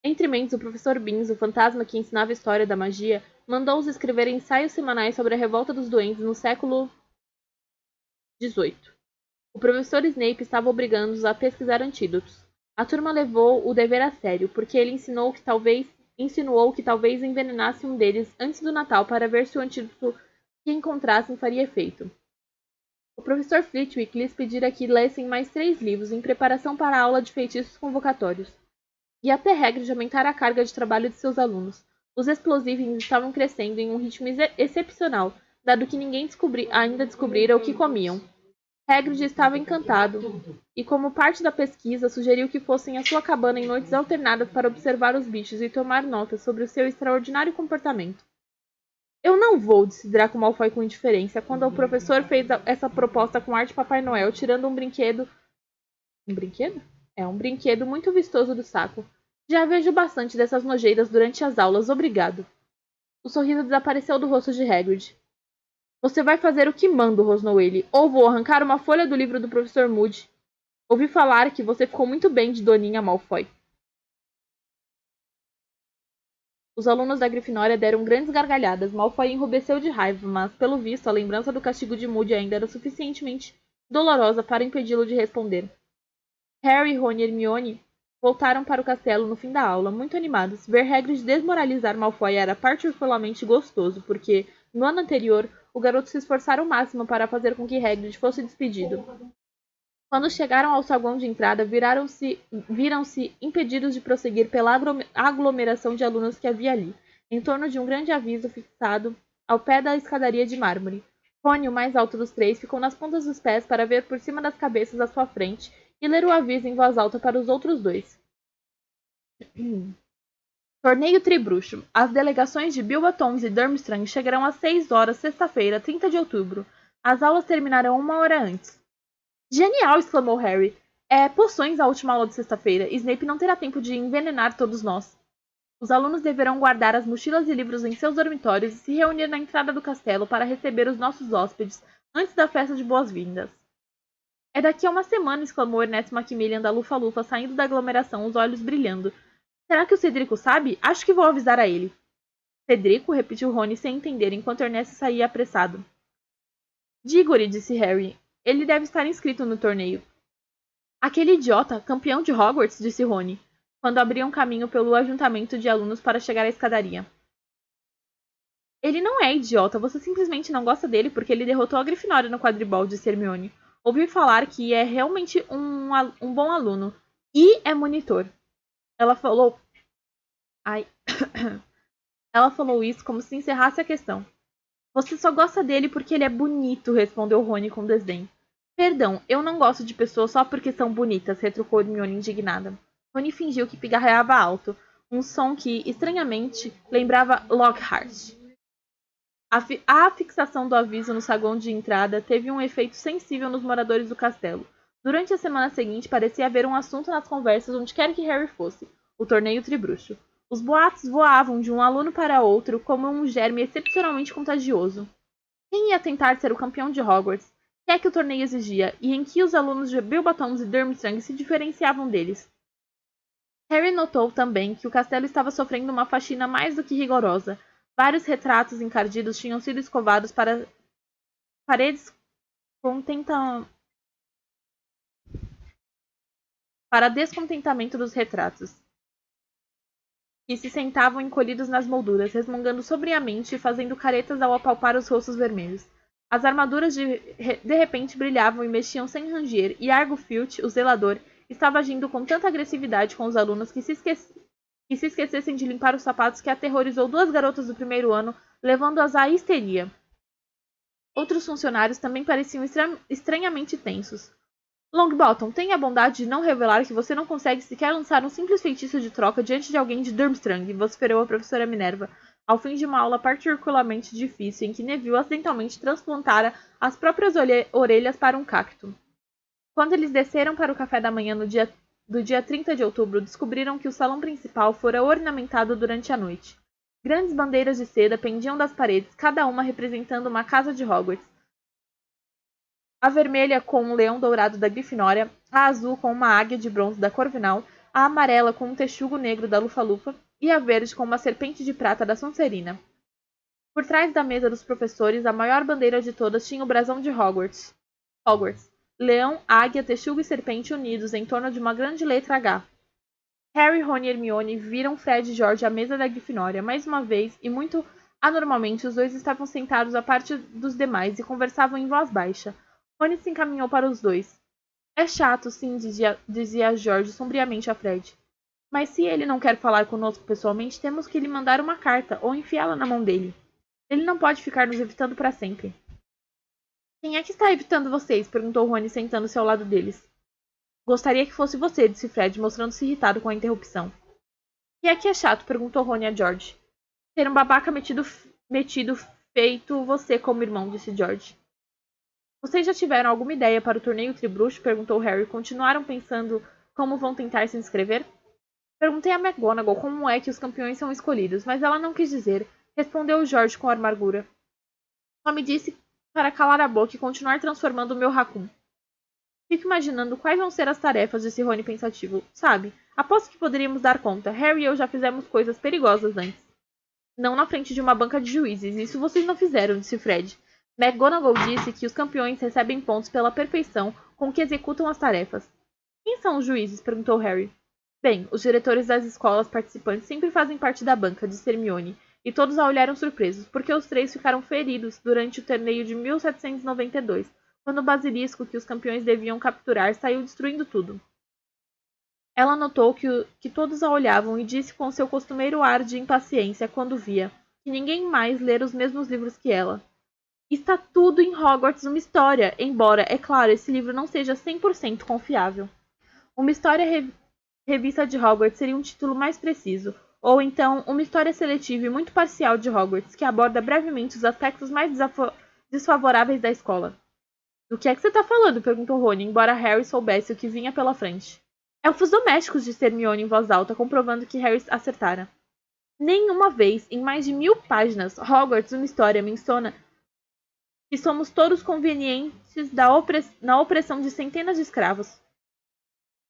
Entre mentes, o professor Binns, o fantasma que ensinava história da magia, mandou-os escrever ensaios semanais sobre a revolta dos duendes no século XVIII. O professor Snape estava obrigando-os a pesquisar antídotos. A turma levou o dever a sério, porque ele insinuou que talvez envenenasse um deles antes do Natal para ver se o antídoto que encontrassem faria efeito. O professor Flitwick lhes pedira que lessem mais 3 livros em preparação para a aula de feitiços convocatórios. E até Hagrid aumentara a carga de trabalho de seus alunos. Os explosivos estavam crescendo em um ritmo excepcional, dado que ninguém ainda descobrira o que comiam. Hagrid estava encantado, e como parte da pesquisa, sugeriu que fossem à sua cabana em noites alternadas para observar os bichos e tomar notas sobre o seu extraordinário comportamento. Eu não vou, disse Draco Malfoy com indiferença, quando o professor fez essa proposta com ar de Papai Noel, tirando um brinquedo... Um brinquedo? Um brinquedo muito vistoso do saco. Já vejo bastante dessas nojeiras durante as aulas, obrigado. O sorriso desapareceu do rosto de Hagrid. Você vai fazer o que mando, rosnou ele, ou vou arrancar uma folha do livro do professor Moody. Ouvi falar que você ficou muito bem de Doninha Malfoy. Os alunos da Grifinória deram grandes gargalhadas. Malfoy enrubesceu de raiva, mas, pelo visto, a lembrança do castigo de Moody ainda era suficientemente dolorosa para impedi-lo de responder. Harry, Rony e Hermione voltaram para o castelo no fim da aula, muito animados. Ver Hagrid desmoralizar Malfoy era particularmente gostoso, porque, no ano anterior, o garoto se esforçara ao máximo para fazer com que Hagrid fosse despedido. Quando chegaram ao saguão de entrada, viram-se impedidos de prosseguir pela aglomeração de alunos que havia ali, em torno de um grande aviso fixado ao pé da escadaria de mármore. Rony, o mais alto dos 3, ficou nas pontas dos pés para ver por cima das cabeças à sua frente e ler o aviso em voz alta para os outros 2. Torneio Tribruxo. As delegações de Beauxbatons e Durmstrang chegarão às 6 horas, sexta-feira, 30 de outubro. As aulas terminarão 1 hora antes. Genial! Exclamou Harry. Poções a última aula de sexta-feira. Snape não terá tempo de envenenar todos nós. Os alunos deverão guardar as mochilas e livros em seus dormitórios e se reunir na entrada do castelo para receber os nossos hóspedes antes da festa de boas-vindas. É daqui a uma semana, exclamou Ernesto Macmillan da Lufa-Lufa, saindo da aglomeração, os olhos brilhando. Será que o Cedrico sabe? Acho que vou avisar a ele. Cedrico? Repetiu Rony sem entender, enquanto Ernesto saía apressado. Diggory, disse Harry. Ele deve estar inscrito no torneio. Aquele idiota, campeão de Hogwarts, disse Rony, quando abriam caminho pelo ajuntamento de alunos para chegar à escadaria. Ele não é idiota, você simplesmente não gosta dele porque ele derrotou a Grifinória no quadribol, disse Hermione. Ouvi falar que é realmente um bom aluno. E é monitor. Ela falou... Ela falou isso como se encerrasse a questão. Você só gosta dele porque ele é bonito, respondeu Rony com desdém. Perdão, eu não gosto de pessoas só porque são bonitas, retrucou Hermione indignada. Rony fingiu que pigarreava alto. um som que, estranhamente, lembrava Lockhart. A fixação do aviso no saguão de entrada teve um efeito sensível nos moradores do castelo. Durante a semana seguinte, parecia haver um assunto nas conversas onde quer que Harry fosse: o torneio tribruxo. Os boatos voavam de um aluno para outro como um germe excepcionalmente contagioso. Quem ia tentar ser o campeão de Hogwarts? O que é que o torneio exigia? E em que os alunos de Beauxbatons e Durmstrang se diferenciavam deles? Harry notou também que o castelo estava sofrendo uma faxina mais do que rigorosa. Vários retratos encardidos tinham sido escovados para paredes para descontentamento dos retratos, que se sentavam encolhidos nas molduras, resmungando sobriamente e fazendo caretas ao apalpar os rostos vermelhos. As armaduras de repente brilhavam e mexiam sem ranger, e Argo Filch, o zelador, estava agindo com tanta agressividade com os alunos que se esquecessem de limpar os sapatos que aterrorizou 2 garotas do primeiro ano, levando-as à histeria. Outros funcionários também pareciam estranhamente tensos. Longbottom, tenha a bondade de não revelar que você não consegue sequer lançar um simples feitiço de troca diante de alguém de Durmstrang, vociferou a professora Minerva, ao fim de uma aula particularmente difícil em que Neville acidentalmente transplantara as próprias orelhas para um cacto. Quando eles desceram para o café da manhã do dia 30 de outubro, descobriram que o salão principal fora ornamentado durante a noite. Grandes bandeiras de seda pendiam das paredes, cada uma representando uma casa de Hogwarts. A vermelha com um leão dourado da Grifinória, a azul com uma águia de bronze da Corvinal, a amarela com um texugo negro da Lufa-Lufa e a verde com uma serpente de prata da Sonserina. Por trás da mesa dos professores, a maior bandeira de todas tinha o brasão de Hogwarts. Leão, águia, texugo e serpente unidos em torno de uma grande letra H. Harry, Ron e Hermione viram Fred e George à mesa da Grifinória. Mais uma vez, e muito anormalmente, os dois estavam sentados à parte dos demais e conversavam em voz baixa. Rony se encaminhou para os dois. É chato, sim, dizia George sombriamente a Fred. Mas se ele não quer falar conosco pessoalmente, temos que lhe mandar uma carta ou enfiá-la na mão dele. Ele não pode ficar nos evitando para sempre. Quem é que está evitando vocês? Perguntou Rony, sentando-se ao lado deles. Gostaria que fosse você, disse Fred, mostrando-se irritado com a interrupção. E é que é chato? Perguntou Rony a George. Ter um babaca metido feito você como irmão, disse George. Vocês já tiveram alguma ideia para o torneio tribruxo? Perguntou Harry. Continuaram pensando como vão tentar se inscrever? Perguntei a McGonagall como é que os campeões são escolhidos, mas ela não quis dizer. Respondeu George com amargura. Só me disse para calar a boca e continuar transformando o meu raccoon. Fico imaginando quais vão ser as tarefas, disse Rony pensativo. Sabe, aposto que poderíamos dar conta. Harry e eu já fizemos coisas perigosas antes. Não na frente de uma banca de juízes. Isso vocês não fizeram, disse Fred. McGonagall disse que os campeões recebem pontos pela perfeição com que executam as tarefas. Quem são os juízes? Perguntou Harry. Bem, os diretores das escolas participantes sempre fazem parte da banca, disse Hermione, e todos a olharam surpresos, porque os 3 ficaram feridos durante o torneio de 1792, quando o basilisco que os campeões deviam capturar saiu destruindo tudo. Ela notou que todos a olhavam e disse com seu costumeiro ar de impaciência quando via que ninguém mais lera os mesmos livros que ela. Está tudo em Hogwarts uma história, embora, é claro, esse livro não seja 100% confiável. Uma história revista de Hogwarts seria um título mais preciso, ou então uma história seletiva e muito parcial de Hogwarts que aborda brevemente os aspectos mais desfavoráveis da escola. Do que é que você está falando? Perguntou Rony, embora Harry soubesse o que vinha pela frente. Elfos domésticos, disse Hermione em voz alta, comprovando que Harry acertara. Nenhuma vez, em mais de 1000 páginas, Hogwarts, uma história, menciona que somos todos convenientes na opressão de centenas de escravos.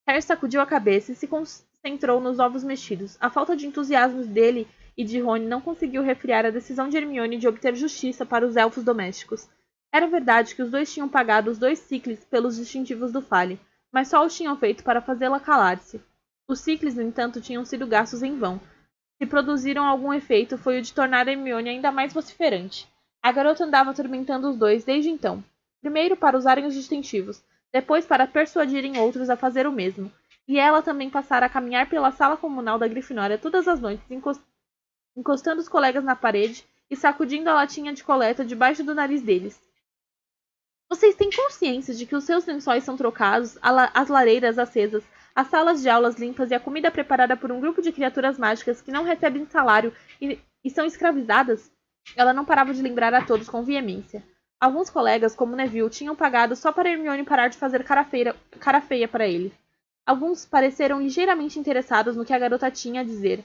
Harry sacudiu a cabeça e se concentrou nos ovos mexidos. A falta de entusiasmo dele e de Rony não conseguiu refriar a decisão de Hermione de obter justiça para os elfos domésticos. Era verdade que os dois tinham pagado os 2 ciclis pelos distintivos do Fale, mas só o tinham feito para fazê-la calar-se. Os ciclis, no entanto, tinham sido gastos em vão. Se produziram algum efeito, foi o de tornar Hermione ainda mais vociferante. A garota andava atormentando os dois desde então. Primeiro para usarem os distintivos, depois para persuadirem outros a fazer o mesmo. E ela também passara a caminhar pela sala comunal da Grifinória todas as noites, encostando os colegas na parede e sacudindo a latinha de coleta debaixo do nariz deles. Vocês têm consciência de que os seus lençóis são trocados, as lareiras acesas, as salas de aulas limpas e a comida preparada por um grupo de criaturas mágicas que não recebem salário e são escravizadas? Ela não parava de lembrar a todos com veemência. Alguns colegas, como Neville, tinham pagado só para Hermione parar de fazer cara feia para ele. Alguns pareceram ligeiramente interessados no que a garota tinha a dizer,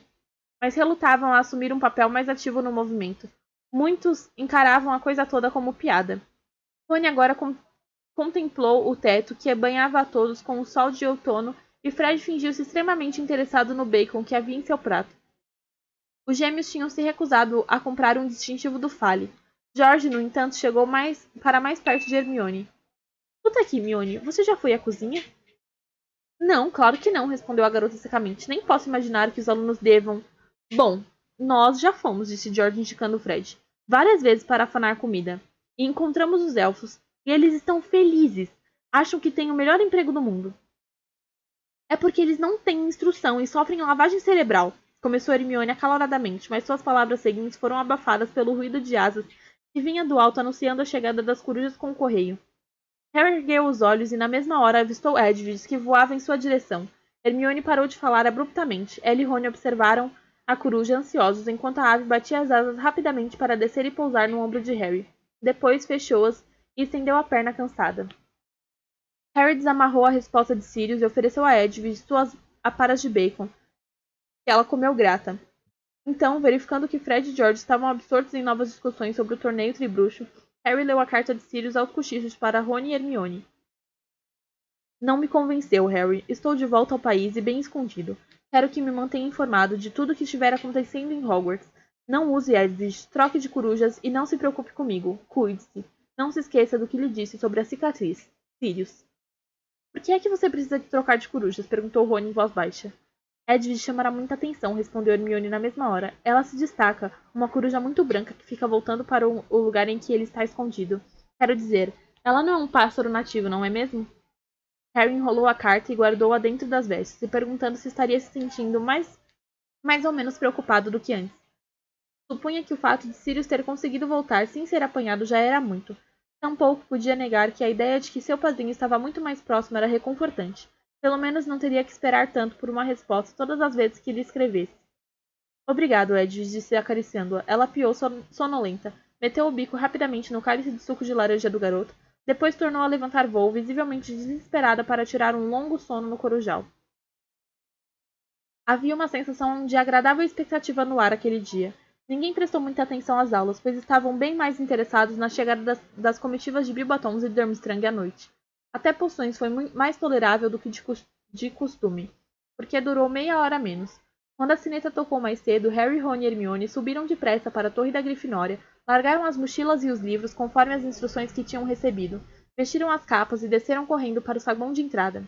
mas relutavam a assumir um papel mais ativo no movimento. Muitos encaravam a coisa toda como piada. Rony agora contemplou o teto que banhava a todos com o sol de outono e Fred fingiu-se extremamente interessado no bacon que havia em seu prato. Os gêmeos tinham se recusado a comprar um distintivo do Fale. George, no entanto, chegou para mais perto de Hermione. Escuta aqui, Hermione, você já foi à cozinha? Não, claro que não, respondeu a garota secamente. Nem posso imaginar que os alunos devam. Bom, nós já fomos, disse George indicando Fred. Várias vezes para afanar comida. E encontramos os elfos. E eles estão felizes. Acham que têm o melhor emprego do mundo. É porque eles não têm instrução e sofrem lavagem cerebral. Começou Hermione acaloradamente, mas suas palavras seguintes foram abafadas pelo ruído de asas que vinha do alto anunciando a chegada das corujas com o correio. Harry ergueu os olhos e na mesma hora avistou Edwige, que voava em sua direção. Hermione parou de falar abruptamente. Ela e Rony observaram a coruja ansiosos enquanto a ave batia as asas rapidamente para descer e pousar no ombro de Harry. Depois fechou-as e estendeu a perna cansada. Harry desamarrou a resposta de Sirius e ofereceu a Edwige suas aparas de bacon, que ela comeu grata. Então, verificando que Fred e George estavam absortos em novas discussões sobre o torneio tribruxo, Harry leu a carta de Sirius aos cochichos para Rony e Hermione. Não me convenceu, Harry. Estou de volta ao país e bem escondido. Quero que me mantenha informado de tudo o que estiver acontecendo em Hogwarts. Não use Edwige, troque de corujas e não se preocupe comigo. Cuide-se. Não se esqueça do que lhe disse sobre a cicatriz. Sirius. Por que é que você precisa de trocar de corujas? Perguntou Rony em voz baixa. Edwige chamará muita atenção, respondeu Hermione na mesma hora. Ela se destaca, uma coruja muito branca que fica voltando para o lugar em que ele está escondido. Quero dizer, ela não é um pássaro nativo, não é mesmo? Harry enrolou a carta e guardou-a dentro das vestes, se perguntando se estaria se sentindo mais ou menos preocupado do que antes. Supunha que o fato de Sirius ter conseguido voltar sem ser apanhado já era muito. Tampouco podia negar que a ideia de que seu padrinho estava muito mais próximo era reconfortante. Pelo menos não teria que esperar tanto por uma resposta todas as vezes que lhe escrevesse. Obrigado, Edwige, disse acariciando-a. Ela piou sonolenta, meteu o bico rapidamente no cálice de suco de laranja do garoto, depois tornou a levantar voo, visivelmente desesperada para tirar um longo sono no corujal. Havia uma sensação de agradável expectativa no ar aquele dia. Ninguém prestou muita atenção às aulas, pois estavam bem mais interessados na chegada das comitivas de Bibatons e Durmstrang à noite. Até poções foi mais tolerável do que de costume, porque durou meia hora menos. Quando a sineta tocou mais cedo, Harry, Ron e Hermione subiram depressa para a torre da Grifinória, largaram as mochilas e os livros conforme as instruções que tinham recebido, vestiram as capas e desceram correndo para o saguão de entrada.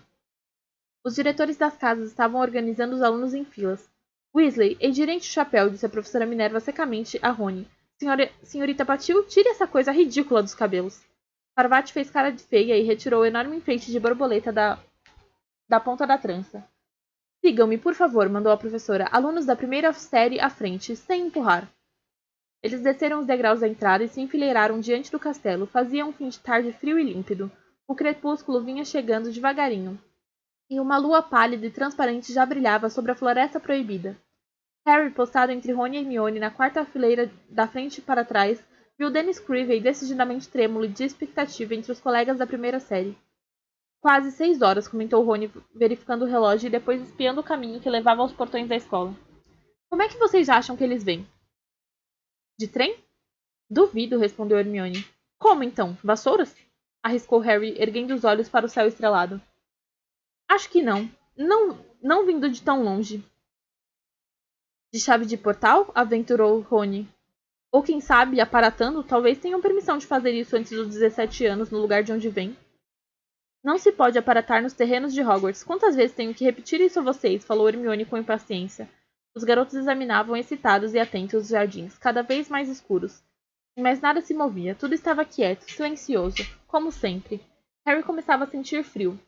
Os diretores das casas estavam organizando os alunos em filas. Weasley, endirente o chapéu, disse a professora Minerva secamente a Rony. Senhorita Patil, tire essa coisa ridícula dos cabelos. Parvati fez cara de feia e retirou o enorme enfeite de borboleta da ponta da trança. Sigam-me, por favor, mandou a professora. Alunos da primeira série à frente, sem empurrar. Eles desceram os degraus da entrada e se enfileiraram diante do castelo. Fazia um fim de tarde frio e límpido. O crepúsculo vinha chegando devagarinho, e uma lua pálida e transparente já brilhava sobre a floresta proibida. Harry, postado entre Rony e Hermione na quarta fileira da frente para trás, viu Dennis Creevey decididamente trêmulo de expectativa entre os colegas da primeira série. Quase 6 horas, comentou Rony, verificando o relógio e depois espiando o caminho que levava aos portões da escola. Como é que vocês acham que eles vêm? De trem? Duvido, respondeu Hermione. Como então? Vassouras? Arriscou Harry, erguendo os olhos para o céu estrelado. Acho que não. Não vindo de tão longe. De chave de portal? Aventurou Rony. Ou quem sabe, aparatando, talvez tenham permissão de fazer isso antes dos 17 anos no lugar de onde vem. Não se pode aparatar nos terrenos de Hogwarts. Quantas vezes tenho que repetir isso a vocês? Falou Hermione com impaciência. Os garotos examinavam excitados e atentos os jardins, cada vez mais escuros. Mas nada se movia. Tudo estava quieto, silencioso, como sempre. Harry começava a sentir frio.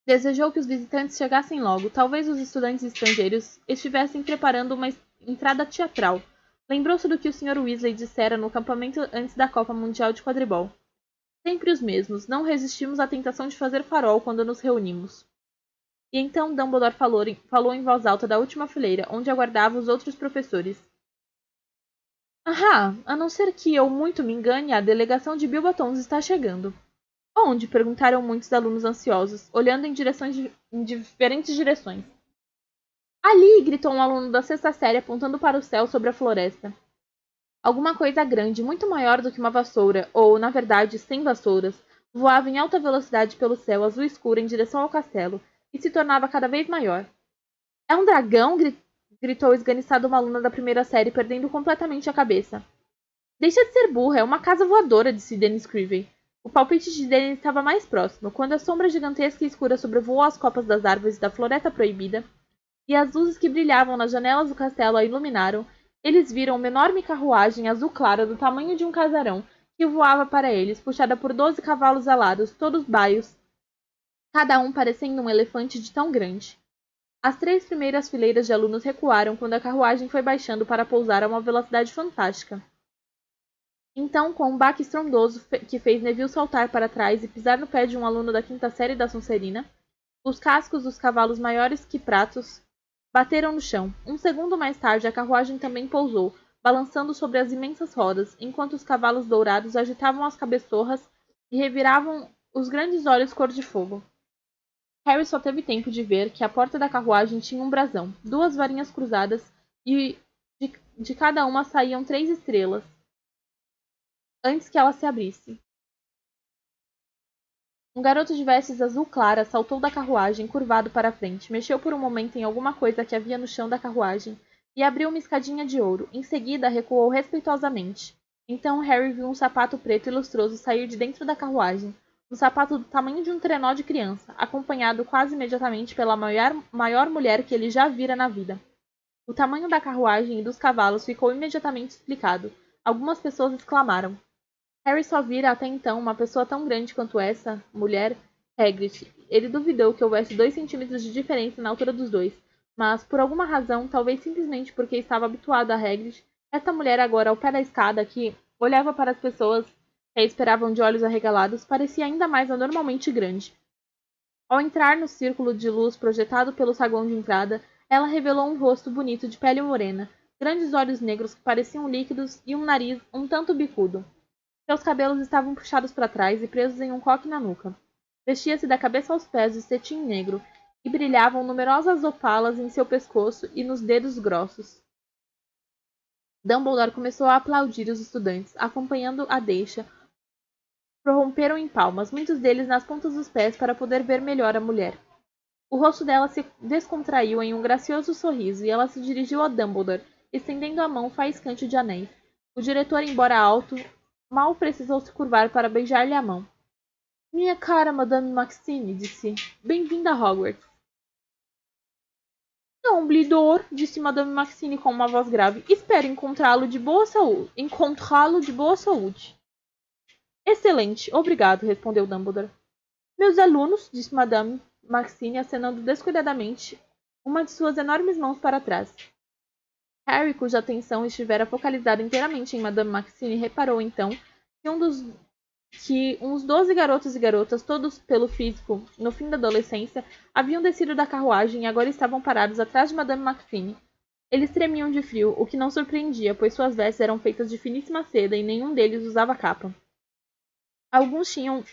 Desejou que os visitantes chegassem logo. Talvez os estudantes estrangeiros estivessem preparando uma entrada teatral. Lembrou-se do que o Sr. Weasley dissera no acampamento antes da Copa Mundial de Quadribol. Sempre os mesmos. Não resistimos à tentação de fazer farol quando nos reunimos. E então Dumbledore falou em voz alta da última fileira, onde aguardava os outros professores. Ah, a não ser que eu muito me engane, a delegação de Bilbatons está chegando. Onde? Perguntaram muitos alunos ansiosos, olhando em diferentes direções. Ali! Gritou um aluno da sexta série apontando para o céu sobre a floresta. Alguma coisa grande, muito maior do que uma vassoura, ou, na verdade, 100 vassouras, voava em alta velocidade pelo céu azul escuro em direção ao castelo, e se tornava cada vez maior. É um dragão? Gritou esganiçado uma aluna da primeira série, perdendo completamente a cabeça. Deixa de ser burra, é uma casa voadora, disse Dennis Creevey. O palpite de Dennis estava mais próximo, quando a sombra gigantesca e escura sobrevoou as copas das árvores da Floresta Proibida, e as luzes que brilhavam nas janelas do castelo a iluminaram. Eles viram uma enorme carruagem azul clara do tamanho de um casarão que voava para eles, puxada por 12 cavalos alados, todos baios, cada um parecendo um elefante de tão grande. As 3 primeiras fileiras de alunos recuaram quando a carruagem foi baixando para pousar a uma velocidade fantástica. Então, com um baque estrondoso que fez Neville saltar para trás e pisar no pé de um aluno da quinta série da Sonserina, os cascos dos cavalos maiores que pratos bateram no chão. Um segundo mais tarde, a carruagem também pousou, balançando sobre as imensas rodas, enquanto os cavalos dourados agitavam as cabeçorras e reviravam os grandes olhos cor de fogo. Harry só teve tempo de ver que a porta da carruagem tinha um brasão, 2 varinhas cruzadas e de cada uma saíam 3 estrelas, antes que ela se abrisse. Um garoto de vestes azul clara saltou da carruagem, curvado para a frente, mexeu por um momento em alguma coisa que havia no chão da carruagem e abriu uma escadinha de ouro. Em seguida, recuou respeitosamente. Então Harry viu um sapato preto e lustroso sair de dentro da carruagem, um sapato do tamanho de um trenó de criança, acompanhado quase imediatamente pela maior mulher que ele já vira na vida. O tamanho da carruagem e dos cavalos ficou imediatamente explicado. Algumas pessoas exclamaram. Harry só vira até então uma pessoa tão grande quanto essa mulher, Hagrid. Ele duvidou que houvesse 2 centímetros de diferença na altura dos dois, mas, por alguma razão, talvez simplesmente porque estava habituado a Hagrid, esta mulher agora ao pé da escada, que olhava para as pessoas que a esperavam de olhos arregalados, parecia ainda mais anormalmente grande. Ao entrar no círculo de luz projetado pelo saguão de entrada, ela revelou um rosto bonito de pele morena, grandes olhos negros que pareciam líquidos e um nariz um tanto bicudo. Seus cabelos estavam puxados para trás e presos em um coque na nuca. Vestia-se da cabeça aos pés de cetim negro e brilhavam numerosas opalas em seu pescoço e nos dedos grossos. Dumbledore começou a aplaudir os estudantes, acompanhando a deixa. Prorromperam em palmas, muitos deles nas pontas dos pés para poder ver melhor a mulher. O rosto dela se descontraiu em um gracioso sorriso e ela se dirigiu a Dumbledore, estendendo a mão faiscante de anéis. O diretor, embora alto, mal precisou se curvar para beijar-lhe a mão. Minha cara, Madame Maxime, disse. Bem-vinda a Hogwarts. Dumbledore, disse Madame Maxime com uma voz grave. Espero encontrá-lo de boa saúde. Excelente, obrigado, respondeu Dumbledore. Meus alunos, disse Madame Maxime, acenando descuidadamente uma de suas enormes mãos para trás. Harry, cuja atenção estivera focalizada inteiramente em Madame Maxime, reparou então que uns 12 garotos e garotas, todos pelo físico, no fim da adolescência, haviam descido da carruagem e agora estavam parados atrás de Madame Maxime. Eles tremiam de frio, o que não surpreendia, pois suas vestes eram feitas de finíssima seda e nenhum deles usava capa. Alguns tinham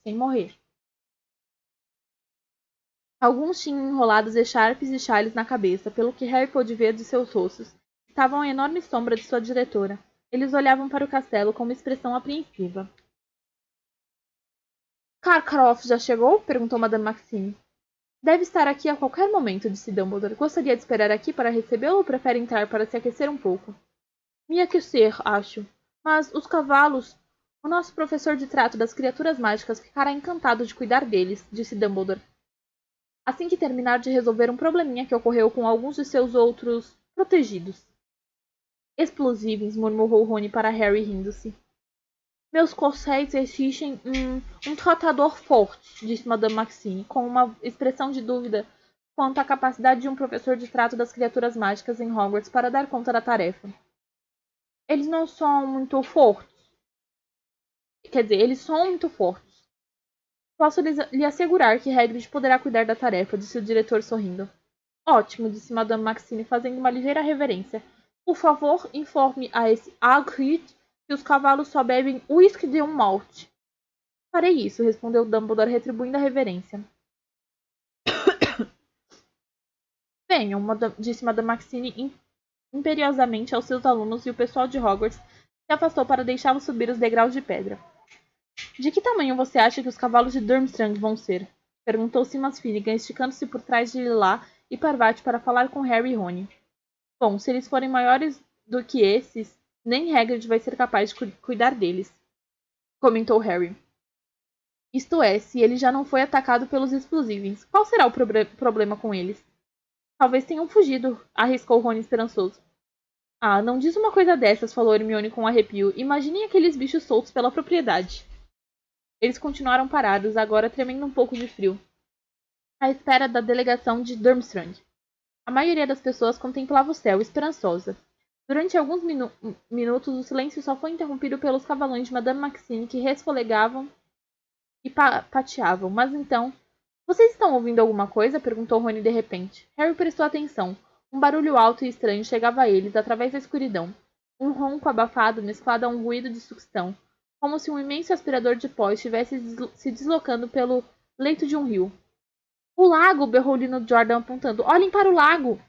sem morrer. Alguns tinham enrolados echarpes e chales na cabeça, pelo que Harry pôde ver de seus rostos. Estavam à enorme sombra de sua diretora. Eles olhavam para o castelo com uma expressão apreensiva. Karkaroff já chegou? Perguntou Madame Maxime. Deve estar aqui a qualquer momento, disse Dumbledore. Gostaria de esperar aqui para recebê-lo ou prefere entrar para se aquecer um pouco? Me aquecer, acho. Mas os cavalos... O nosso professor de trato das criaturas mágicas ficará encantado de cuidar deles, disse Dumbledore. Assim que terminar de resolver um probleminha que ocorreu com alguns de seus outros protegidos. Explosíveis, murmurou Rony para Harry rindo-se. Meus corcéis exigem um tratador forte, disse Madame Maxime, com uma expressão de dúvida quanto à capacidade de um professor de trato das criaturas mágicas em Hogwarts para dar conta da tarefa. Eles não são muito fortes. Quer dizer, eles são muito fortes. Posso lhe assegurar que Hagrid poderá cuidar da tarefa, disse o diretor sorrindo. Ótimo, disse Madame Maxime, fazendo uma ligeira reverência. Por favor, informe a esse Hagrid que os cavalos só bebem uísque de um malte. Farei isso, respondeu Dumbledore, retribuindo a reverência. Venham, disse Madame Maxime imperiosamente aos seus alunos e o pessoal de Hogwarts se afastou para deixá-los subir os degraus de pedra. De que tamanho você acha que os cavalos de Durmstrang vão ser? Perguntou Simas Finnegan, esticando-se por trás de Lilá e Parvati para falar com Harry e Rony. Bom, se eles forem maiores do que esses, nem Hagrid vai ser capaz de cuidar deles, comentou Harry. Isto é, se ele já não foi atacado pelos explosivos. Qual será o problema com eles? Talvez tenham fugido, arriscou Rony esperançoso. Ah, não diz uma coisa dessas, falou Hermione com um arrepio. Imaginem aqueles bichos soltos pela propriedade. Eles continuaram parados, agora tremendo um pouco de frio, à espera da delegação de Durmstrang. A maioria das pessoas contemplava o céu, esperançosa. Durante alguns minutos, o silêncio só foi interrompido pelos cavalões de Madame Maxime que resfolegavam e pateavam. Mas então... Vocês estão ouvindo alguma coisa? Perguntou Rony de repente. Harry prestou atenção. Um barulho alto e estranho chegava a eles, através da escuridão. Um ronco abafado mesclado a um ruído de sucção, como se um imenso aspirador de pó estivesse se deslocando pelo leito de um rio. O lago! Berrou Lino Jordan apontando. Olhem para o lago!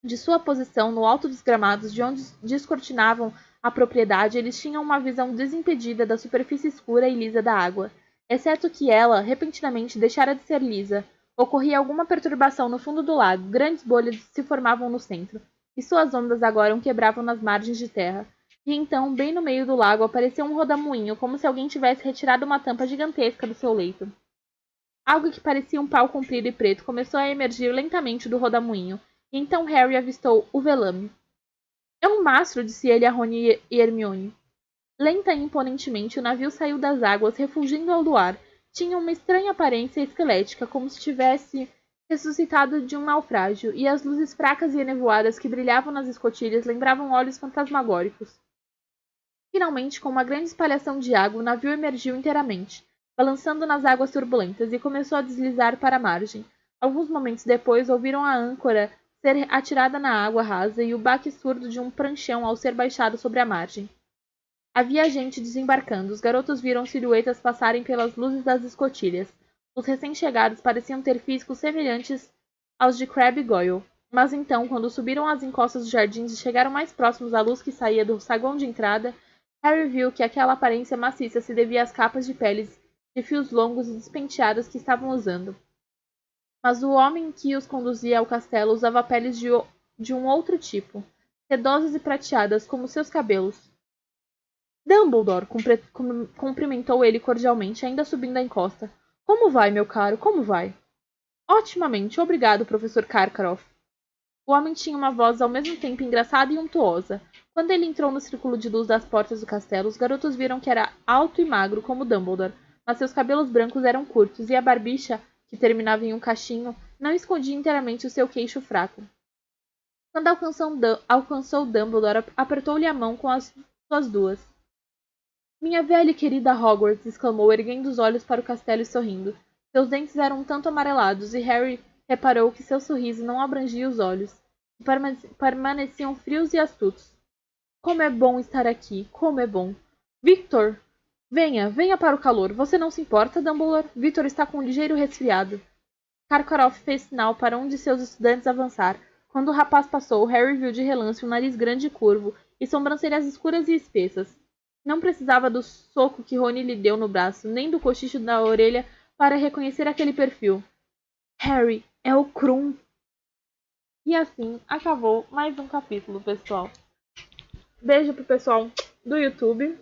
De sua posição, no alto dos gramados, de onde descortinavam a propriedade, eles tinham uma visão desimpedida da superfície escura e lisa da água. Exceto que ela, repentinamente, deixara de ser lisa. Ocorria alguma perturbação no fundo do lago. Grandes bolhas se formavam no centro, e suas ondas agora quebravam nas margens de terra. E então, bem no meio do lago, apareceu um rodamuinho, como se alguém tivesse retirado uma tampa gigantesca do seu leito. Algo que parecia um pau comprido e preto começou a emergir lentamente do rodamuinho, e então Harry avistou o velame. É um mastro, disse ele a Rony e Hermione. Lenta e imponentemente, o navio saiu das águas, refulgindo ao luar. Tinha uma estranha aparência esquelética, como se tivesse ressuscitado de um naufrágio, e as luzes fracas e enevoadas que brilhavam nas escotilhas lembravam olhos fantasmagóricos. Finalmente, com uma grande espalhação de água, o navio emergiu inteiramente, balançando nas águas turbulentas, e começou a deslizar para a margem. Alguns momentos depois, ouviram a âncora ser atirada na água rasa e o baque surdo de um pranchão ao ser baixado sobre a margem. Havia gente desembarcando. Os garotos viram silhuetas passarem pelas luzes das escotilhas. Os recém-chegados pareciam ter físicos semelhantes aos de Crabbe e Goyle. Mas então, quando subiram as encostas dos jardins e chegaram mais próximos à luz que saía do saguão de entrada, Harry viu que aquela aparência maciça se devia às capas de peles de fios longos e despenteadas que estavam usando. Mas o homem que os conduzia ao castelo usava peles de um outro tipo, sedosas e prateadas como seus cabelos. Dumbledore, cumprimentou ele cordialmente, ainda subindo a encosta. Como vai, meu caro? Como vai? Otimamente, obrigado, professor Karkaroff. O homem tinha uma voz ao mesmo tempo engraçada e untuosa. Quando ele entrou no círculo de luz das portas do castelo, os garotos viram que era alto e magro como Dumbledore, mas seus cabelos brancos eram curtos e a barbicha, que terminava em um cachinho, não escondia inteiramente o seu queixo fraco. Quando alcançou Dumbledore, apertou-lhe a mão com as suas duas. Minha velha e querida Hogwarts! Exclamou, erguendo os olhos para o castelo e sorrindo. Seus dentes eram um tanto amarelados, e Harry reparou que seu sorriso não abrangia os olhos, que permaneciam frios e astutos. Como é bom estar aqui! Como é bom! Victor! Venha para o calor. Você não se importa, Dumbledore? Victor está com um ligeiro resfriado. Karkaroff fez sinal para um de seus estudantes avançar. Quando o rapaz passou, Harry viu de relance um nariz grande e curvo, e sobrancelhas escuras e espessas. Não precisava do soco que Rony lhe deu no braço, nem do cochicho da orelha para reconhecer aquele perfil. Harry, é o Krum! E assim acabou mais um capítulo, pessoal. Beijo pro pessoal do YouTube.